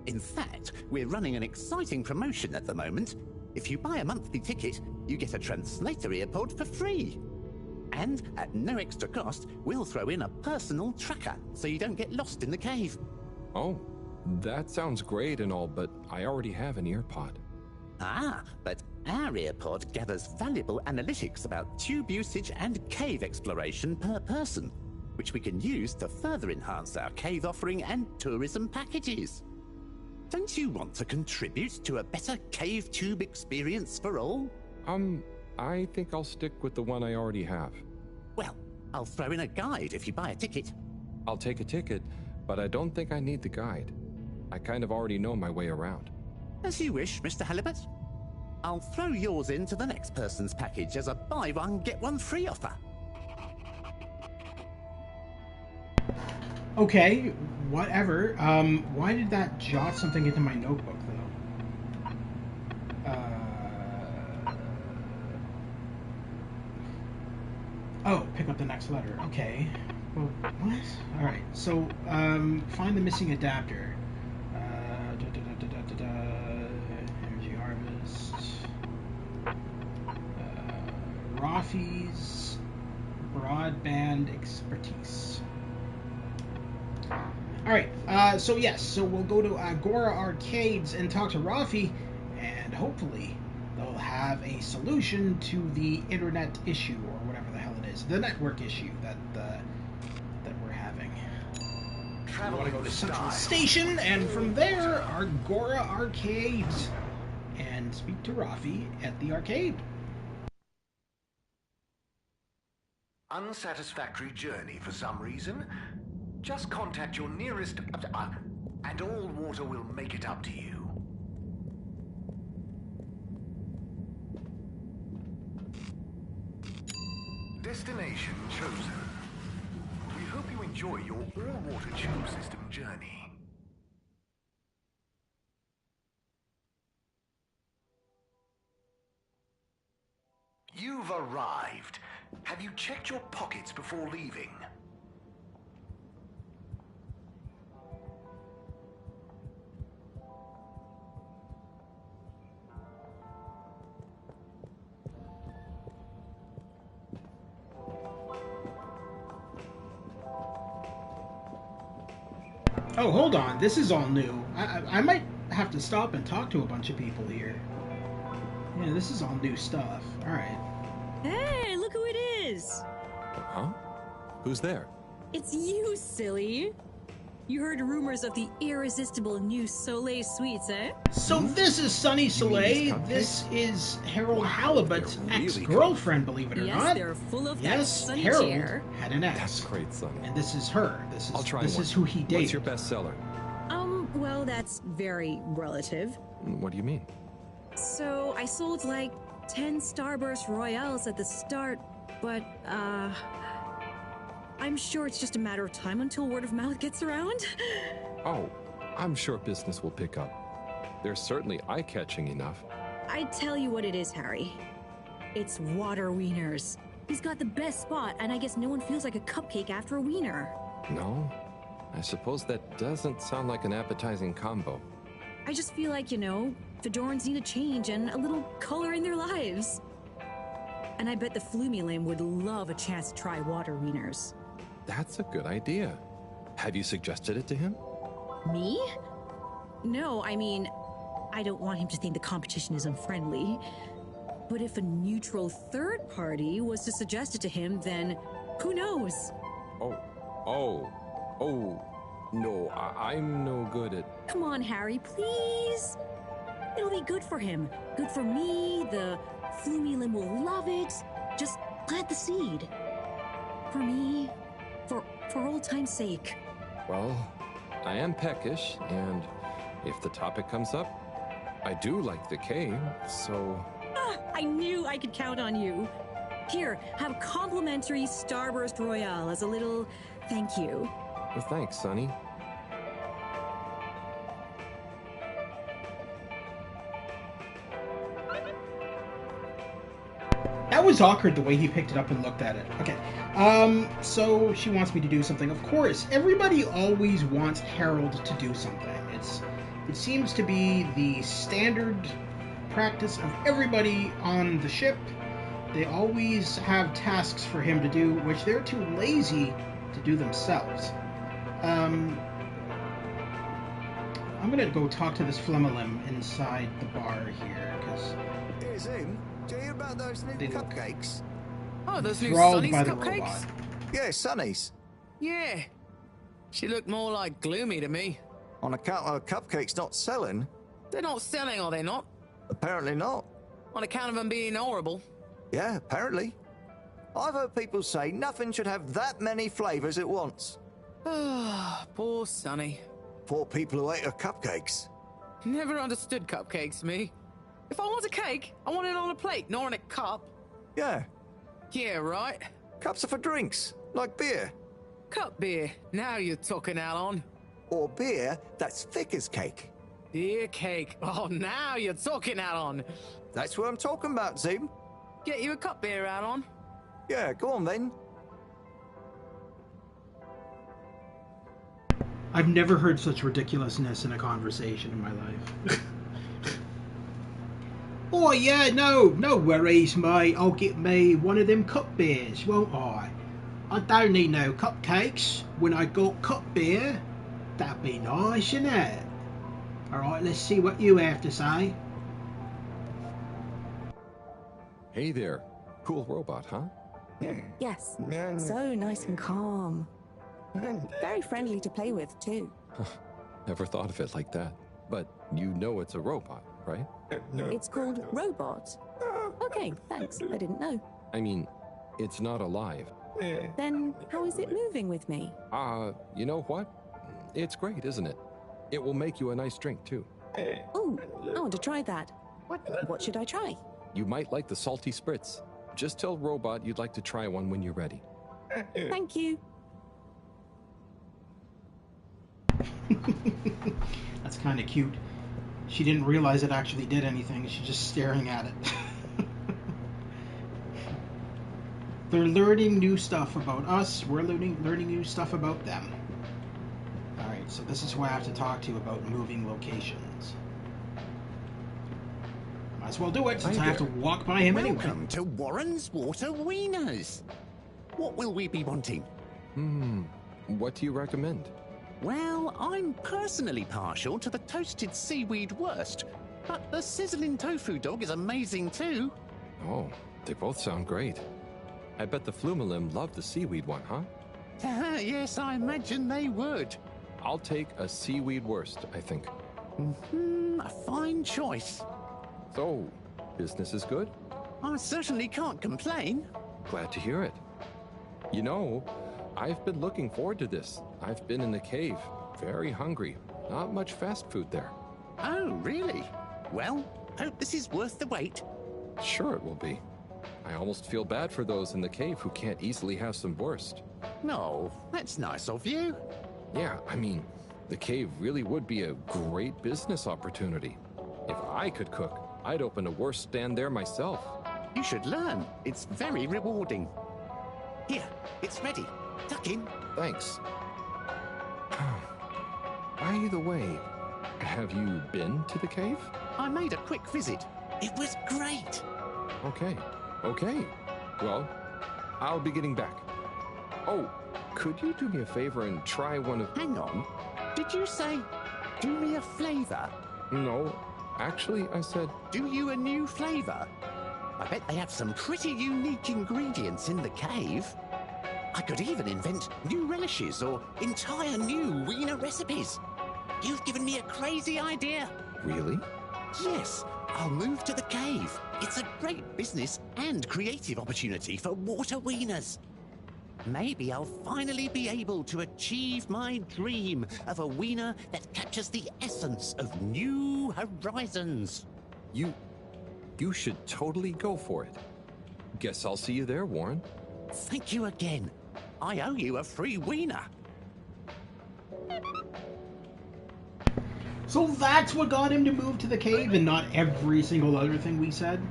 In fact, we're running an exciting promotion at the moment. If you buy a monthly ticket, you get a translator earpod for free. And at no extra cost, we'll throw in a personal tracker so you don't get lost in the cave. Oh, that sounds great and all, but I already have an earpod. Ah, but our earpod gathers valuable analytics about tube usage and cave exploration per person, which we can use to further enhance our cave offering and tourism packages. Don't you want to contribute to a better cave tube experience for all? I think I'll stick with the one I already have. Well, I'll throw in a guide if you buy a ticket. I'll take a ticket, but I don't think I need the guide. I kind of already know my way around. As you wish, Mr. Halibut. I'll throw yours into the next person's package as a buy one, get one free offer. Okay, whatever. Why did that jot something into my notebook, though? Oh, pick up the next letter. Okay. Well, what? Alright, so, find the missing adapter. Energy harvest. Rafi's broadband expertise. Alright, so we'll go to Agora Arcades and talk to Rafi, and hopefully they'll have a solution to the internet issue, or whatever the hell it is, the network issue that we're having. I want to go to Central Station, and from there, Agora Arcades, and speak to Rafi at the arcade. Unsatisfactory journey for some reason? Just contact your nearest... and all water will make it up to you. Destination chosen. We hope you enjoy your all-water tube system journey. You've arrived. Have you checked your pockets before leaving? Oh, hold on. This is all new. I might have to stop and talk to a bunch of people here. Yeah, this is all new stuff. Alright. Hey, look who it is! Huh? Who's there? It's you, silly! You heard rumors of the irresistible new Soleil Sweets, eh? So this is Sunny Soleil. This is Harold Halibut's ex-girlfriend, believe it or not. Yes, they're full of that Sunny Harold cheer. had an ex. That's great, Sunny. And this is her. I'll try this one. is who he dated. What's your bestseller? Well, that's very relative. What do you mean? So, I sold like 10 Starburst Royales at the start, but, I'm sure it's just a matter of time until word of mouth gets around. Oh, I'm sure business will pick up. They're certainly eye-catching enough. I tell you what it is, Harry. It's water wieners. He's got the best spot, and I guess no one feels like a cupcake after a wiener. No? I suppose that doesn't sound like an appetizing combo. I just feel like, Fedorans need a change and a little color in their lives. And I bet the Flumilim would love a chance to try water wieners. That's a good idea. Have you suggested it to him? Me? No, I mean, I don't want him to think the competition is unfriendly. But if a neutral third party was to suggest it to him, then who knows? No, I'm no good at... Come on, Harry, please. It'll be good for him. Good for me. The Flumilim will love it. Just plant the seed. For me. For old time's sake. Well, I am peckish, and if the topic comes up, I do like the cave, so... I knew I could count on you. Here, have a complimentary Starburst Royale as a little thank you. Well, thanks, Sonny. That was awkward the way he picked it up and looked at it. Okay. So she wants me to do something. Of course, everybody always wants Harold to do something. It seems to be the standard practice of everybody on the ship. They always have tasks for him to do, which they're too lazy to do themselves. I'm gonna go talk to this Flumilim inside the bar here, because... Hey, Zoom, do you hear about those new cupcakes? Oh, those new Enthralled Sunny's by the cupcakes? robot. Yeah, Sunny's. Yeah. She looked more like Gloomy to me. On account of cupcakes not selling? They're not selling, are they not? Apparently not. On account of them being horrible? Yeah, apparently. I've heard people say nothing should have that many flavours at once. Poor Sonny. Poor people who ate her cupcakes. Never understood cupcakes, me. If I want a cake, I want it on a plate, not in a cup. Yeah. Yeah, right. Cups are for drinks, like beer. Cup beer. Now you're talking, Alon. Or beer that's thick as cake. Beer cake. Oh, now you're talking, Alon. That's what I'm talking about, Zim. Get you a cup beer, Alon. Yeah, go on then. I've never heard such ridiculousness in a conversation in my life. Oh yeah, no worries, mate. I'll get me one of them cup beers, won't I? I don't need no cupcakes when I got cup beer. That'd be nice, shouldn't it? Alright, let's see what you have to say. Hey there. Cool robot, huh? Yes, so nice and calm. Very friendly to play with, too. Never thought of it like that. But you know it's a robot, right? It's called Robot. Okay, thanks. I didn't know. I mean, it's not alive. Then how is it moving with me? You know what? It's great, isn't it? It will make you a nice drink, too. Ooh, I want to try that. What should I try? You might like the salty spritz. Just tell Robot you'd like to try one when you're ready. Thank you. That's kind of cute. She didn't realize it actually did anything. She's just staring at it. They're learning new stuff about us. We're learning new stuff about them. Alright, so this is who I have to talk to about moving locations. Might as well do it, since I have to walk by him anyway. Welcome to Warren's Water Wieners. What will we be wanting? What do you recommend? Well, I'm personally partial to the toasted seaweed wurst, but the sizzling tofu dog is amazing too. Oh, they both sound great. I bet the Flumalim love the seaweed one, huh? Yes, I imagine they would. I'll take a seaweed wurst, I think. A fine choice. So, business is good? I certainly can't complain. Glad to hear it. You know, I've been looking forward to this. I've been in the cave, very hungry. Not much fast food there. Oh, really? Well, hope this is worth the wait. Sure it will be. I almost feel bad for those in the cave who can't easily have some wurst. No, that's nice of you. Yeah, I mean, the cave really would be a great business opportunity. If I could cook, I'd open a wurst stand there myself. You should learn. It's very rewarding. Here, it's ready. Tuck in. Thanks. By the way, have you been to the cave? I made a quick visit. It was great. Okay. Well, I'll be getting back. Oh, could you do me a favor and try one of... Hang on. Did you say, do me a flavor? No, actually, I said... Do you a new flavor? I bet they have some pretty unique ingredients in the cave. I could even invent new relishes or entire new wiener recipes. You've given me a crazy idea. Really? Yes, I'll move to the cave. It's a great business and creative opportunity for water wieners. Maybe I'll finally be able to achieve my dream of a wiener that captures the essence of new horizons. You should totally go for it. Guess I'll see you there, Warren. Thank you again. I owe you a free wiener. So that's what got him to move to the cave and not every single other thing we said?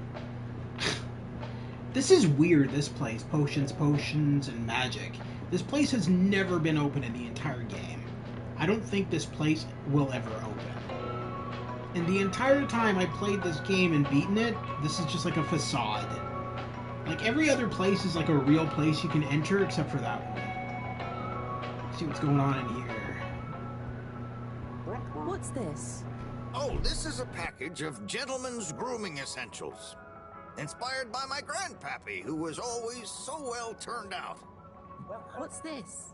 This is weird, this place. Potions, and magic. This place has never been open in the entire game. I don't think this place will ever open. And the entire time I played this game and beaten it, this is just like a facade. Like, every other place is like a real place you can enter except for that one. Let's see what's going on in here. What's this? Oh, this is a package of gentlemen's grooming essentials. Inspired by my grandpappy, who was always so well turned out. What's this?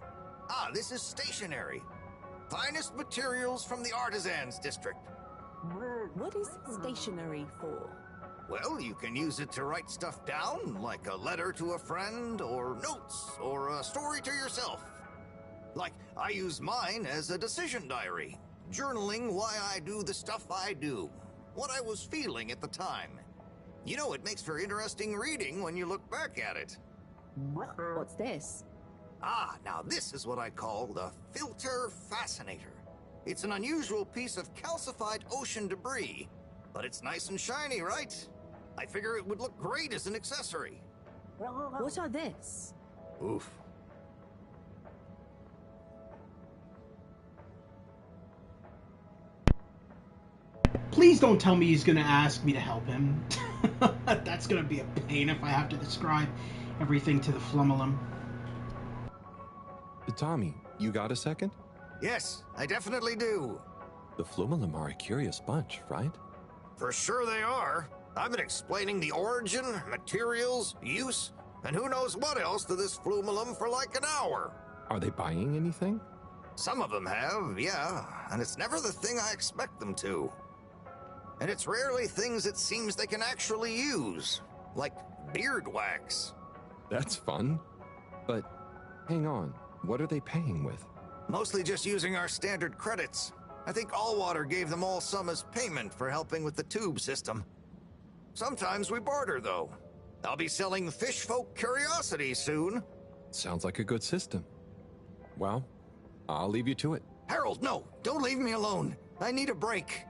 This is stationery. Finest materials from the artisans district. What is stationery for? Well, you can use it to write stuff down, like a letter to a friend, or notes, or a story to yourself. Like, I use mine as a decision diary, journaling why I do the stuff I do, what I was feeling at the time. You know, it makes for interesting reading when you look back at it. What's this? Ah, now this is what I call the Filter Fascinator. It's an unusual piece of calcified ocean debris, but it's nice and shiny, right? I figure it would look great as an accessory. What are this? Oof. Please don't tell me he's going to ask me to help him. That's going to be a pain if I have to describe everything to the Flumulum. Tommy, you got a second? Yes, I definitely do. The Flumulum are a curious bunch, right? For sure they are. I've been explaining the origin, materials, use, and who knows what else to this Flumulum for like an hour. Are they buying anything? Some of them have, yeah, and it's never the thing I expect them to. And it's rarely things it seems they can actually use, like beard wax. That's fun. But hang on, what are they paying with? Mostly just using our standard credits. I think Allwater gave them all some as payment for helping with the tube system. Sometimes we barter, though. I'll be selling fish folk curiosities soon. Sounds like a good system. Well, I'll leave you to it. Harold, no! Don't leave me alone! I need a break.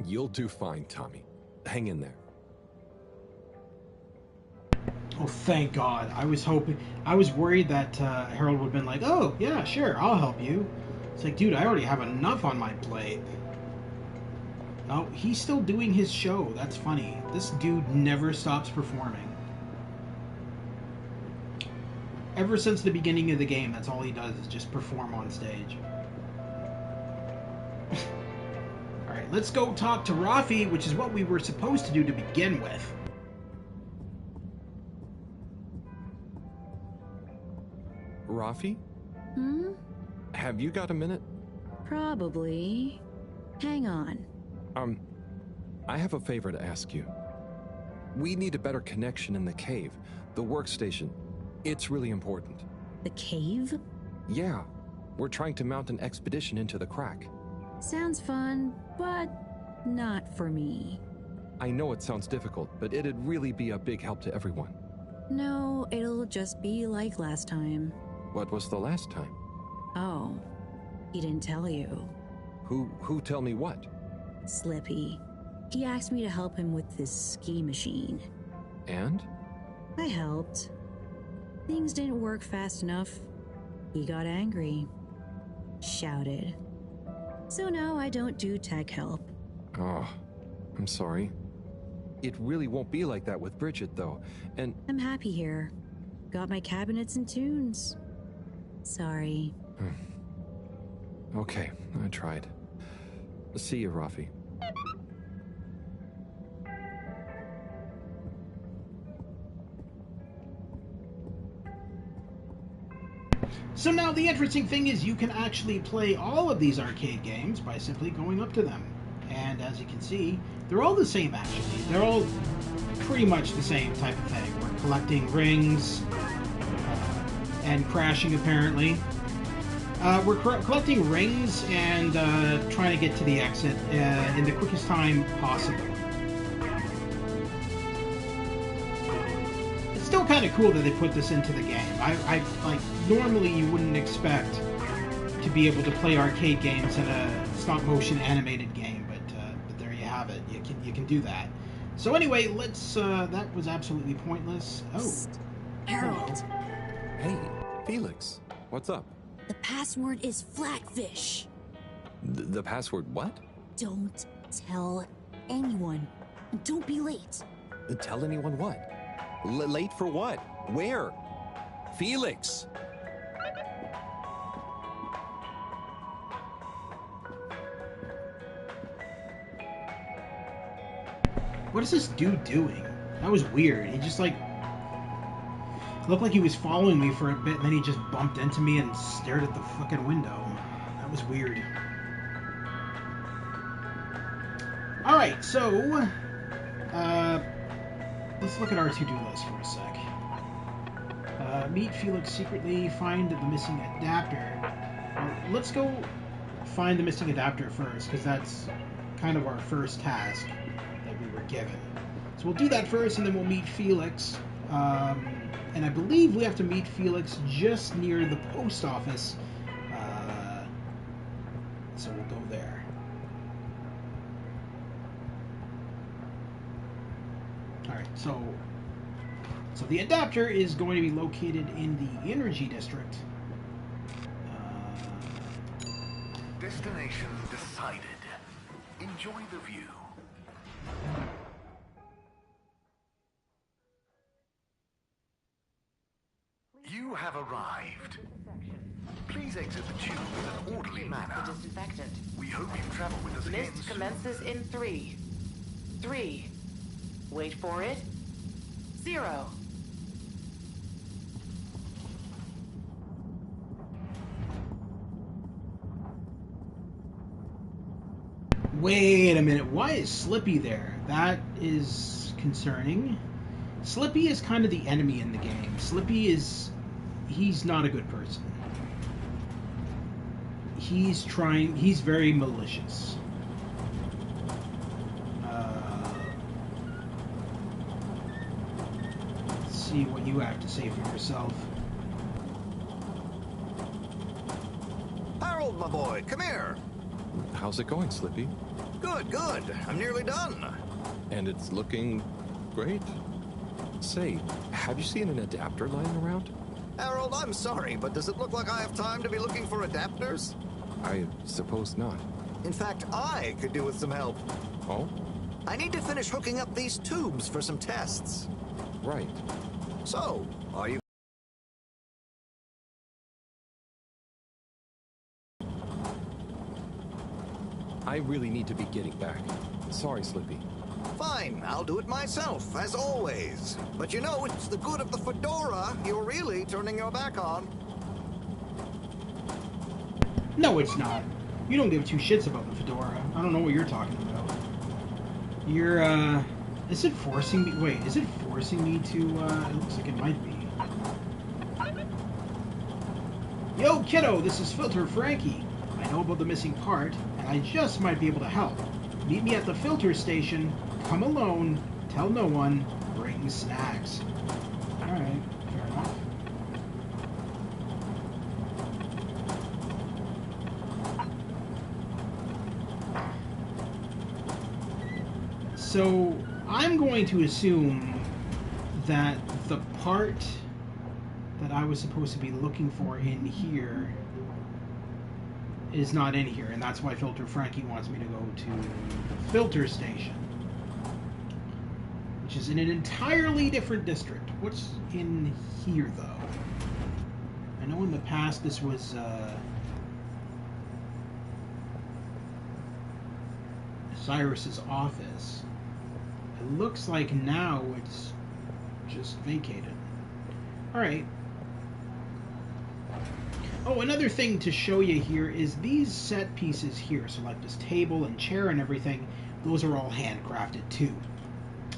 You'll do fine, Tommy. Hang in there. Oh, thank God. I was worried that Harold would have been like, oh, yeah, sure, I'll help you. It's like, dude, I already have enough on my plate. Oh, he's still doing his show. That's funny. This dude never stops performing. Ever since the beginning of the game, that's all he does is just perform on stage. Alright, let's go talk to Rafi, which is what we were supposed to do to begin with. Rafi? Hmm? Have you got a minute? Probably. Hang on. I have a favor to ask you. We need a better connection in the cave, the workstation. It's really important. The cave? Yeah. We're trying to mount an expedition into the crack. Sounds fun, but not for me. I know it sounds difficult, but it'd really be a big help to everyone. No, it'll just be like last time. What was the last time? Oh, he didn't tell you. Who tell me what? Slippy. He asked me to help him with this ski machine. And? I helped. Things didn't work fast enough. He got angry. Shouted. So now I don't do tech help. Oh, I'm sorry. It really won't be like that with Bridget, though, and... I'm happy here. Got my cabinets and tunes. Sorry. Okay, I tried. See you, Rafi. So now the interesting thing is you can actually play all of these arcade games by simply going up to them. And as you can see, they're all the same actually. They're all pretty much the same type of thing. We're collecting rings and crashing apparently. We're collecting rings and trying to get to the exit in the quickest time possible. It's still kind of cool that they put this into the game. I like normally you wouldn't expect to be able to play arcade games in a stop-motion animated game, but there you have it. You can do that. So anyway, let's. That was absolutely pointless. Oh, Harold. Hey, Felix. What's up? The password is Flatfish. The password what? Don't tell anyone. And don't be late. Tell anyone what? Late for what? Where? Felix! what is this dude doing? That was weird. He just like looked like he was following me for a bit, and then he just bumped into me and stared at the fucking window. That was weird. Alright, so let's look at our to-do list for a sec. Meet Felix secretly, find the missing adapter. Let's go find the missing adapter first, because that's kind of our first task that we were given. So we'll do that first, and then we'll meet Felix. And I believe we have to meet Felix just near the post office. So we'll go there. Alright, so the adapter is going to be located in the energy district. Destination decided. Enjoy the view. You have arrived. Please exit the tube in an orderly manner. The disinfectant. We hope you travel with us again Mist soon. commences in 3. 3. Wait for it. 0. Wait a minute, why is Slippy there? That is concerning. Slippy is kind of the enemy in the game. Slippy is... he's not a good person. He's very malicious. Let's see what you have to say for yourself. Harold, my boy, come here. How's it going, Slippy? Good, good. I'm nearly done. And it's looking great. Say, have you seen an adapter lying around? Harold, I'm sorry, but does it look like I have time to be looking for adapters? I suppose not. In fact, I could do with some help. Oh? I need to finish hooking up these tubes for some tests. Right. So, are you... I really need to be getting back. Sorry, Slippy. Fine, I'll do it myself, as always. But you know, it's the good of the fedora you're really turning your back on. No, it's not. You don't give two shits about the fedora. I don't know what you're talking about. You're, is it forcing me? Wait, is it forcing me to, it looks like it might be. Yo, kiddo, this is Filter Frankie. I know about the missing part, and I just might be able to help. Meet me at the filter station. Come alone. Tell no one. Bring snacks. Alright, fair enough. So, I'm going to assume that the part that I was supposed to be looking for in here is not in here, and that's why Filter Frankie wants me to go to the filter station, which is in an entirely different district. What's in here, though? I know in the past this was Cyrus's office. It looks like now it's just vacated. Alright. Oh, another thing to show you here is these set pieces here. So like this table and chair and everything, those are all handcrafted too.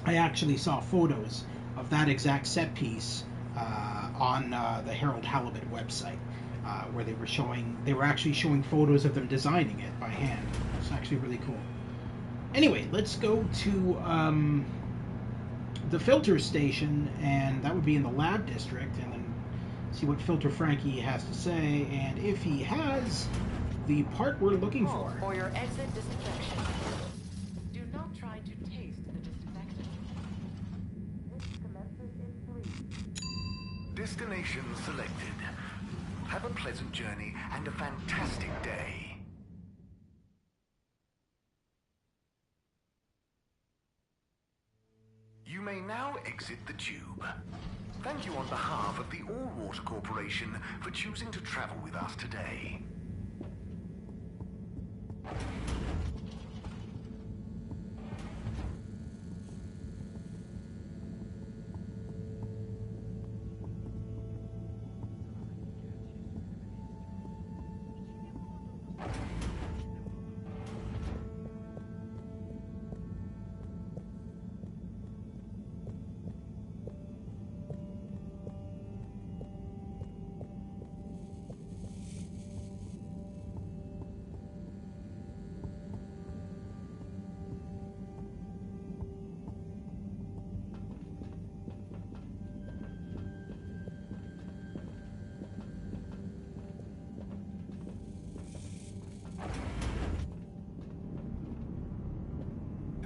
I actually saw photos of that exact set piece on the Harold Halibut website, where they were actually showing photos of them designing it by hand. It's actually really cool. Anyway, let's go to the filter station, and that would be in the lab district, and then see what Filter Frankie has to say, and if he has the part we're looking for. For your exit disinfection. Do not try to taste the disinfectant. This commences in 3. Destination selected. Have a pleasant journey and a fantastic day. You may now exit the tube. Thank you on behalf of the All-Water Corporation for choosing to travel with us today.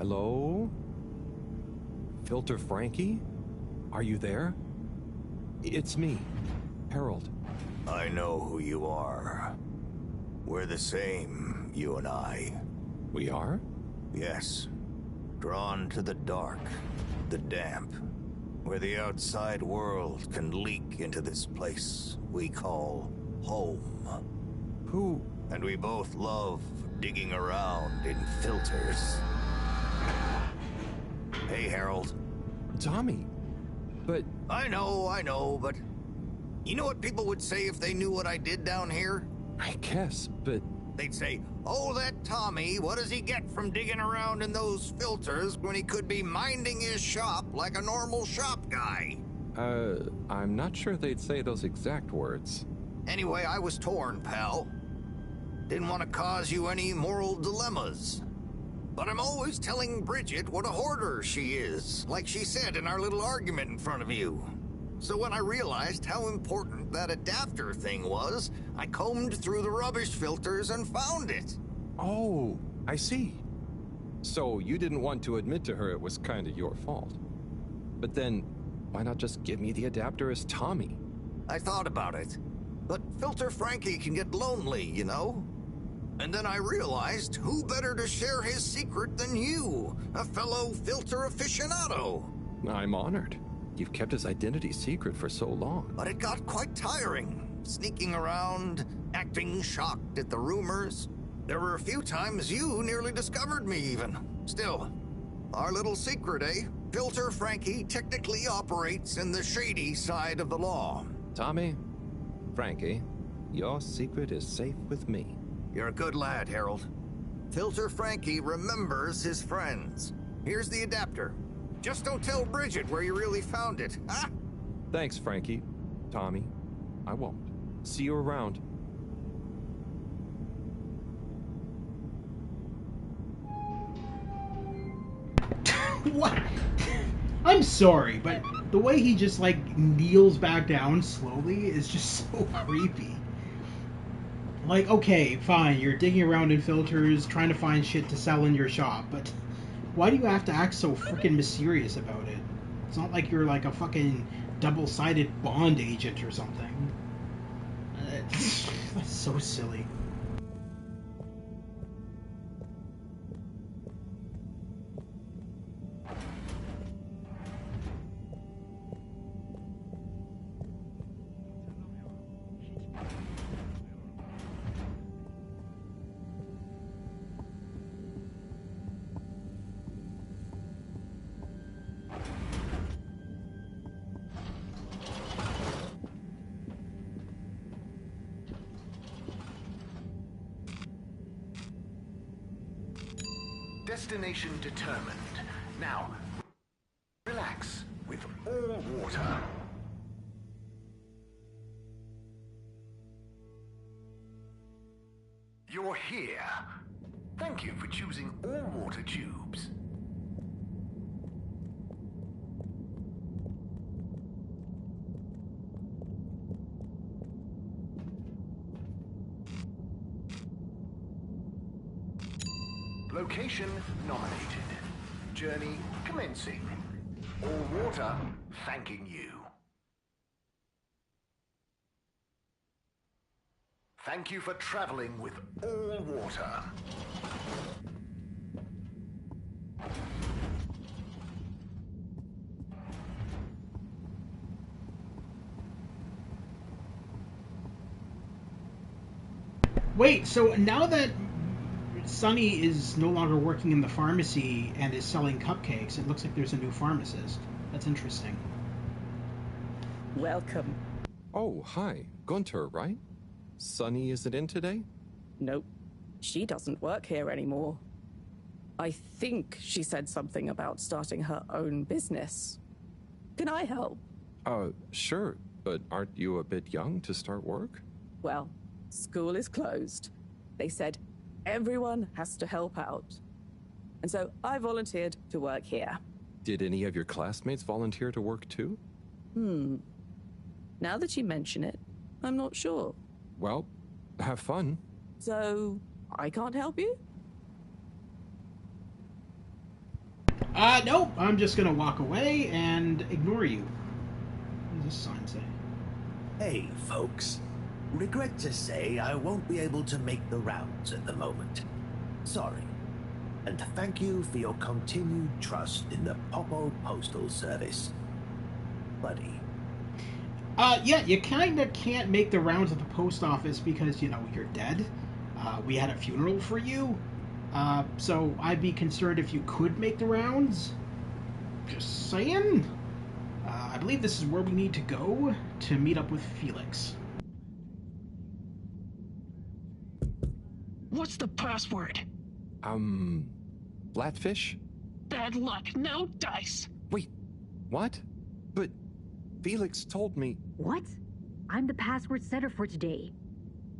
Hello? Filter Frankie? Are you there? It's me, Harold. I know who you are. We're the same, you and I. We are? Yes. Drawn to the dark, the damp, where the outside world can leak into this place we call home. Who? And we both love digging around in filters. Hey, Harold. Tommy, but... I know, but... You know what people would say if they knew what I did down here? I guess, but... They'd say, oh, that Tommy, what does he get from digging around in those filters when he could be minding his shop like a normal shop guy? I'm not sure they'd say those exact words. Anyway, I was torn, pal. Didn't want to cause you any moral dilemmas. But I'm always telling Bridget what a hoarder she is, like she said in our little argument in front of you. So when I realized how important that adapter thing was, I combed through the rubbish filters and found it. Oh, I see. So you didn't want to admit to her it was kind of your fault. But then, why not just give me the adapter as Tommy? I thought about it. But Filter Frankie can get lonely, you know? And then I realized who better to share his secret than you, a fellow filter aficionado. I'm honored. You've kept his identity secret for so long. But it got quite tiring. Sneaking around, acting shocked at the rumors. There were a few times you nearly discovered me even. Still, our little secret, eh? Filter Frankie technically operates in the shady side of the law. Tommy, Frankie, your secret is safe with me. You're a good lad, Harold. Filter Frankie remembers his friends. Here's the adapter. Just don't tell Bridget where you really found it, huh? Thanks, Frankie. Tommy, I won't. See you around. What? I'm sorry, but the way he just, like, kneels back down slowly is just so creepy. Like, okay, fine, you're digging around in filters, trying to find shit to sell in your shop, but why do you have to act so freaking mysterious about it? It's not like you're like a fucking double-sided Bond agent or something. That's so silly. Destination determined. Now, relax with all water. You're here. Thank you for choosing all water tubes. Location nominated. Journey commencing. All water thanking you. Thank you for traveling with all water. Wait, so now that Sunny is no longer working in the pharmacy and is selling cupcakes, it looks like there's a new pharmacist. That's interesting. Welcome. Oh, hi. Gunter, right? Sunny isn't in today? Nope. She doesn't work here anymore. I think she said something about starting her own business. Can I help? Sure. But aren't you a bit young to start work? Well, school is closed. They said everyone has to help out. And so I volunteered to work here. Did any of your classmates volunteer to work too? Now that you mention it, I'm not sure. Well, have fun. So, I can't help you? Nope. I'm just gonna walk away and ignore you. What does this sign say? Hey, folks. Regret to say I won't be able to make the rounds at the moment. Sorry. And thank you for your continued trust in the Popo Postal Service. Buddy. Yeah, you kinda can't make the rounds at the post office because, you know, you're dead. We had a funeral for you. So I'd be concerned if you could make the rounds. Just saying. I believe this is where we need to go to meet up with Felix. What's the password? Flatfish? Bad luck, no dice. Wait, what? But Felix told me... What? I'm the password setter for today.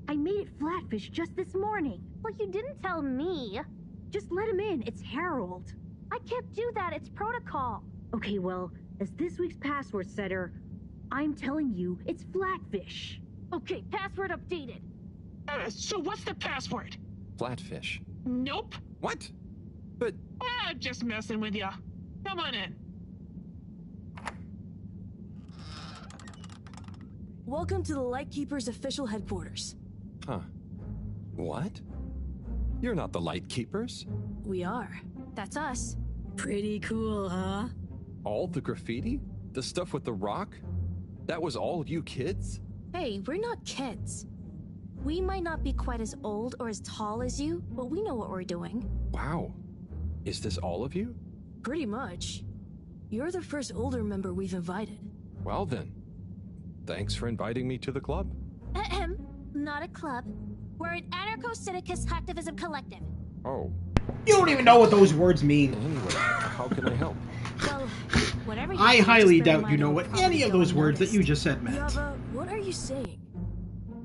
I made it Flatfish just this morning. Well, you didn't tell me. Just let him in, it's Harold. I can't do that, it's protocol. Okay, well, as this week's password setter, I'm telling you, it's Flatfish. Okay, password updated. So what's the password? Flatfish. Nope. What? But... just messing with ya. Come on in. Welcome to the Lightkeeper's official headquarters. Huh. What? You're not the Lightkeepers. We are. That's us. Pretty cool, huh? All the graffiti? The stuff with the rock? That was all you kids? Hey, we're not kids. We might not be quite as old or as tall as you, but we know what we're doing. Wow. Is this all of you? Pretty much. You're the first older member we've invited. Well then, thanks for inviting me to the club. Ahem. Not a club. We're an anarcho-syndicist activism collective. Oh. You don't even know what those words mean. Anyway, how can I help? Well, whatever you I do, highly just bear in doubt you mind know it what will any of probably those go words that you unnoticed. just said meant. Yava, what are you saying?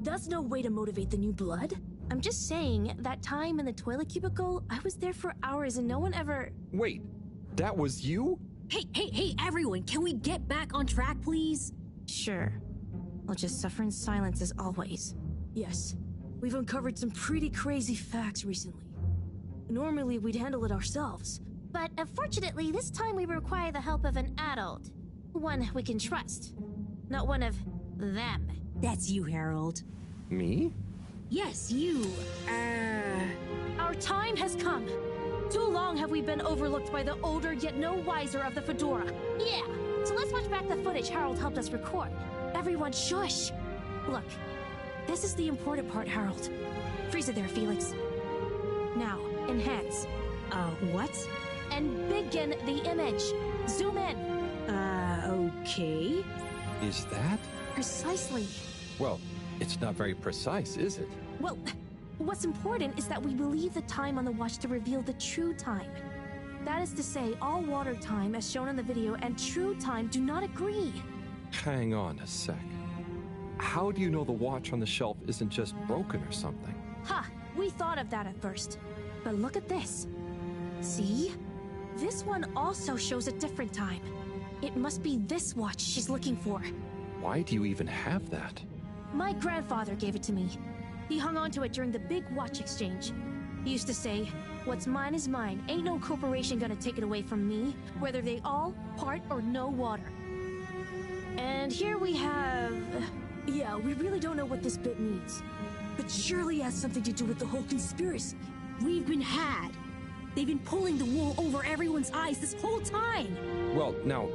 That's no way to motivate the new blood. I'm just saying, that time in the toilet cubicle, I was there for hours and no one ever... Wait, that was you? Hey, everyone, can we get back on track, please? Sure. I'll just suffer in silence as always. Yes. We've uncovered some pretty crazy facts recently. Normally, we'd handle it ourselves. But unfortunately, this time we require the help of an adult. One we can trust. Not one of them. That's you, Harold. Me? Yes, you. Our time has come. Too long have we been overlooked by the older yet no wiser of the Fedora. Yeah, so let's watch back the footage Harold helped us record. Everyone shush! Look, this is the important part, Harold. Freeze it there, Felix. Now, enhance. What? And begin the image. Zoom in. Okay. Is that? Precisely. Well, it's not very precise, is it? Well, what's important is that we believe the time on the watch to reveal the true time. That is to say, all water time, as shown in the video, and true time do not agree. Hang on a sec. How do you know the watch on the shelf isn't just broken or something? Ha! We thought of that at first. But look at this. See? This one also shows a different time. It must be this watch she's looking for. Why do you even have that? My grandfather gave it to me. He hung on to it during the big watch exchange. He used to say, "What's mine is mine. Ain't no corporation gonna take it away from me, whether they all, part, or no water." And here we have... Yeah, we really don't know what this bit means. But surely it has something to do with the whole conspiracy. We've been had. They've been pulling the wool over everyone's eyes this whole time. Well, now,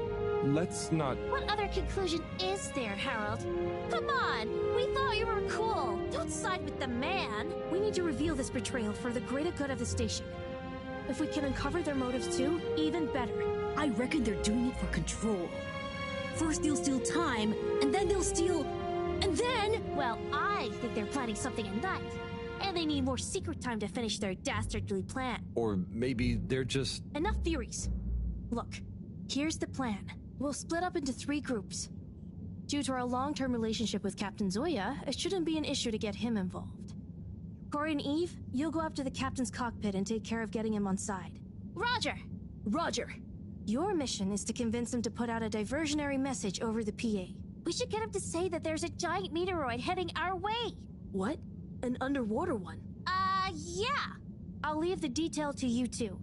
let's not... What other conclusion is there, Harold? Come on! We thought you were cool! Don't side with the man! We need to reveal this betrayal for the greater good of the station. If we can uncover their motives too, even better. I reckon they're doing it for control. First they'll steal time, and then they'll steal... And then... Well, I think they're planning something at night. And they need more secret time to finish their dastardly plan. Or maybe they're just... Enough theories. Look, here's the plan. We'll split up into 3 groups. Due to our long-term relationship with Captain Zoya, it shouldn't be an issue to get him involved. Corey and Eve, you'll go up to the captain's cockpit and take care of getting him on side. Roger! Roger! Your mission is to convince him to put out a diversionary message over the PA. We should get him to say that there's a giant meteoroid heading our way. What? An underwater one? Yeah. I'll leave the detail to you two.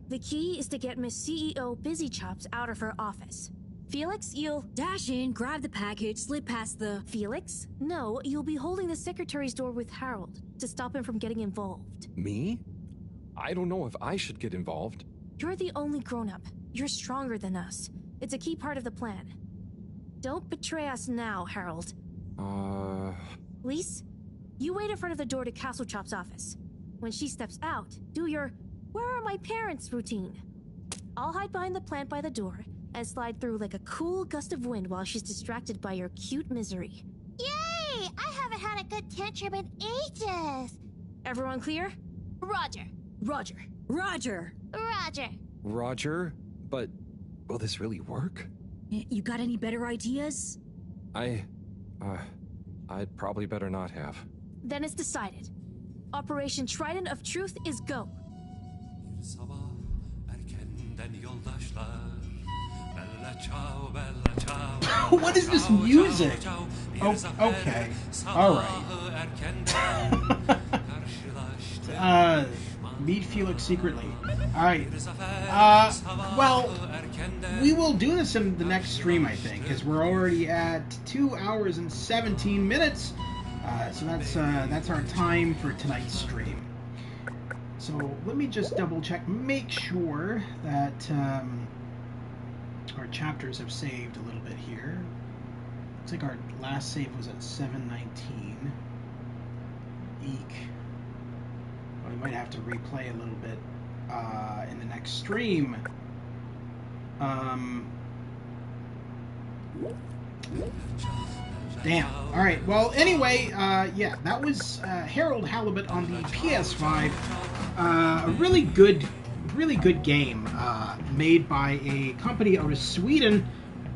The key is to get Miss CEO Busy Chops out of her office. Felix, you'll... Dash in, grab the package, slip past the... Felix? No, you'll be holding the secretary's door with Harold to stop him from getting involved. Me? I don't know if I should get involved. You're the only grown-up. You're stronger than us. It's a key part of the plan. Don't betray us now, Harold. Lise, you wait in front of the door to Castle Chop's office. When she steps out, do your "Where are my parents?" routine. I'll hide behind the plant by the door and slide through like a cool gust of wind while she's distracted by your cute misery. Yay! I haven't had a good tantrum in ages. Everyone clear? Roger. Roger. Roger. Roger. Roger? But will this really work? You got any better ideas? I'd probably better not have. Then it's decided. Operation Trident of Truth is go. What is this music? Oh, okay. Alright. Meet Felix secretly. Alright. Well, we will do this in the next stream, I think, because we're already at 2 hours and 17 minutes. So that's our time for tonight's stream. So let me just double check, make sure that our chapters have saved a little bit here. Looks like our last save was at 7:19. Eek. Well, we might have to replay a little bit in the next stream. Damn. Alright, well, anyway, yeah, that was Harold Halibut on the PS5. A really good game made by a company out of Sweden,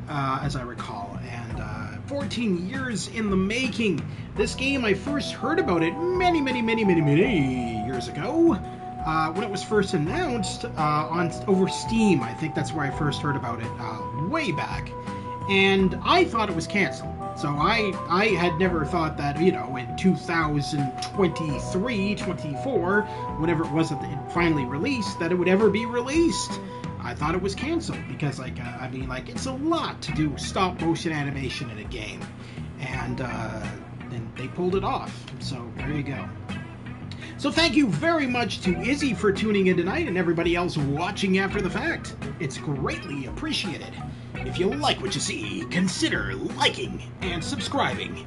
as I recall, and 14 years in the making. This game, I first heard about it many years ago, when it was first announced over Steam. I think that's where I first heard about it, way back. And I thought it was canceled. So I had never thought that, you know, in 2023, 24, whenever it was that it finally released, that it would ever be released. I thought it was canceled because, like, I mean, like, it's a lot to do stop-motion animation in a game. And they pulled it off. So there you go. So thank you very much to Izzy for tuning in tonight and everybody else watching after the fact. It's greatly appreciated. If you like what you see, consider liking and subscribing.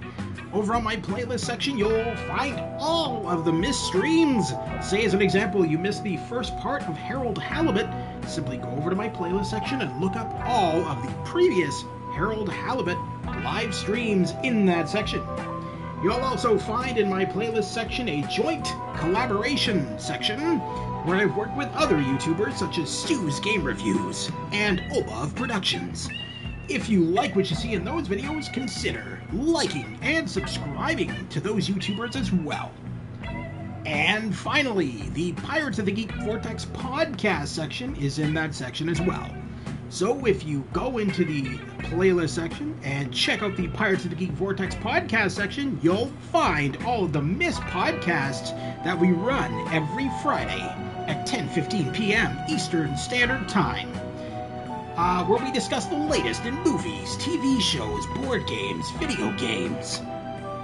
Over on my playlist section, you'll find all of the missed streams. Say, as an example, you missed the first part of Harold Halibut. Simply go over to my playlist section and look up all of the previous Harold Halibut live streams in that section. You'll also find in my playlist section a joint collaboration section where I've worked with other YouTubers such as Stu's Game Reviews and Obov Productions. If you like what you see in those videos, consider liking and subscribing to those YouTubers as well. And finally, the Pirates of the Geek Vortex podcast section is in that section as well. So if you go into the playlist section and check out the Pirates of the Geek Vortex podcast section, you'll find all of the missed podcasts that we run every Friday at 10:15 p.m. Eastern Standard Time, where we discuss the latest in movies, TV shows, board games, video games,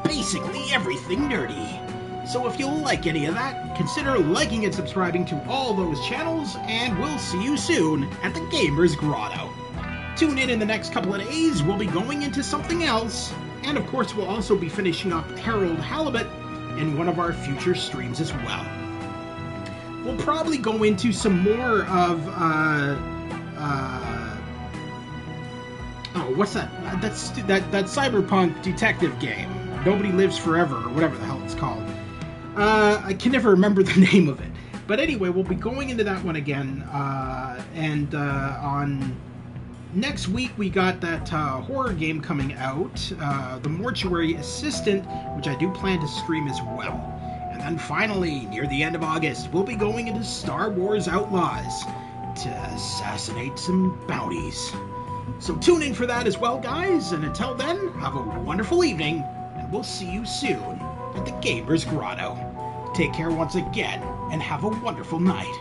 basically everything nerdy. So if you like any of that, consider liking and subscribing to all those channels, and we'll see you soon at the Gamers Grotto. Tune in the next couple of days, we'll be going into something else, and of course we'll also be finishing up Harold Halibut in one of our future streams as well. We'll probably go into some more of, oh, what's that? That's that cyberpunk detective game. Nobody Lives Forever, or whatever the hell it's called. I can never remember the name of it. But anyway, we'll be going into that one again. And on next week, we got that horror game coming out, The Mortuary Assistant, which I do plan to stream as well. And then finally, near the end of August, we'll be going into Star Wars Outlaws to assassinate some bounties. So tune in for that as well, guys. And until then, have a wonderful evening, and we'll see you soon at the Gamers Grotto. Take care once again, and have a wonderful night.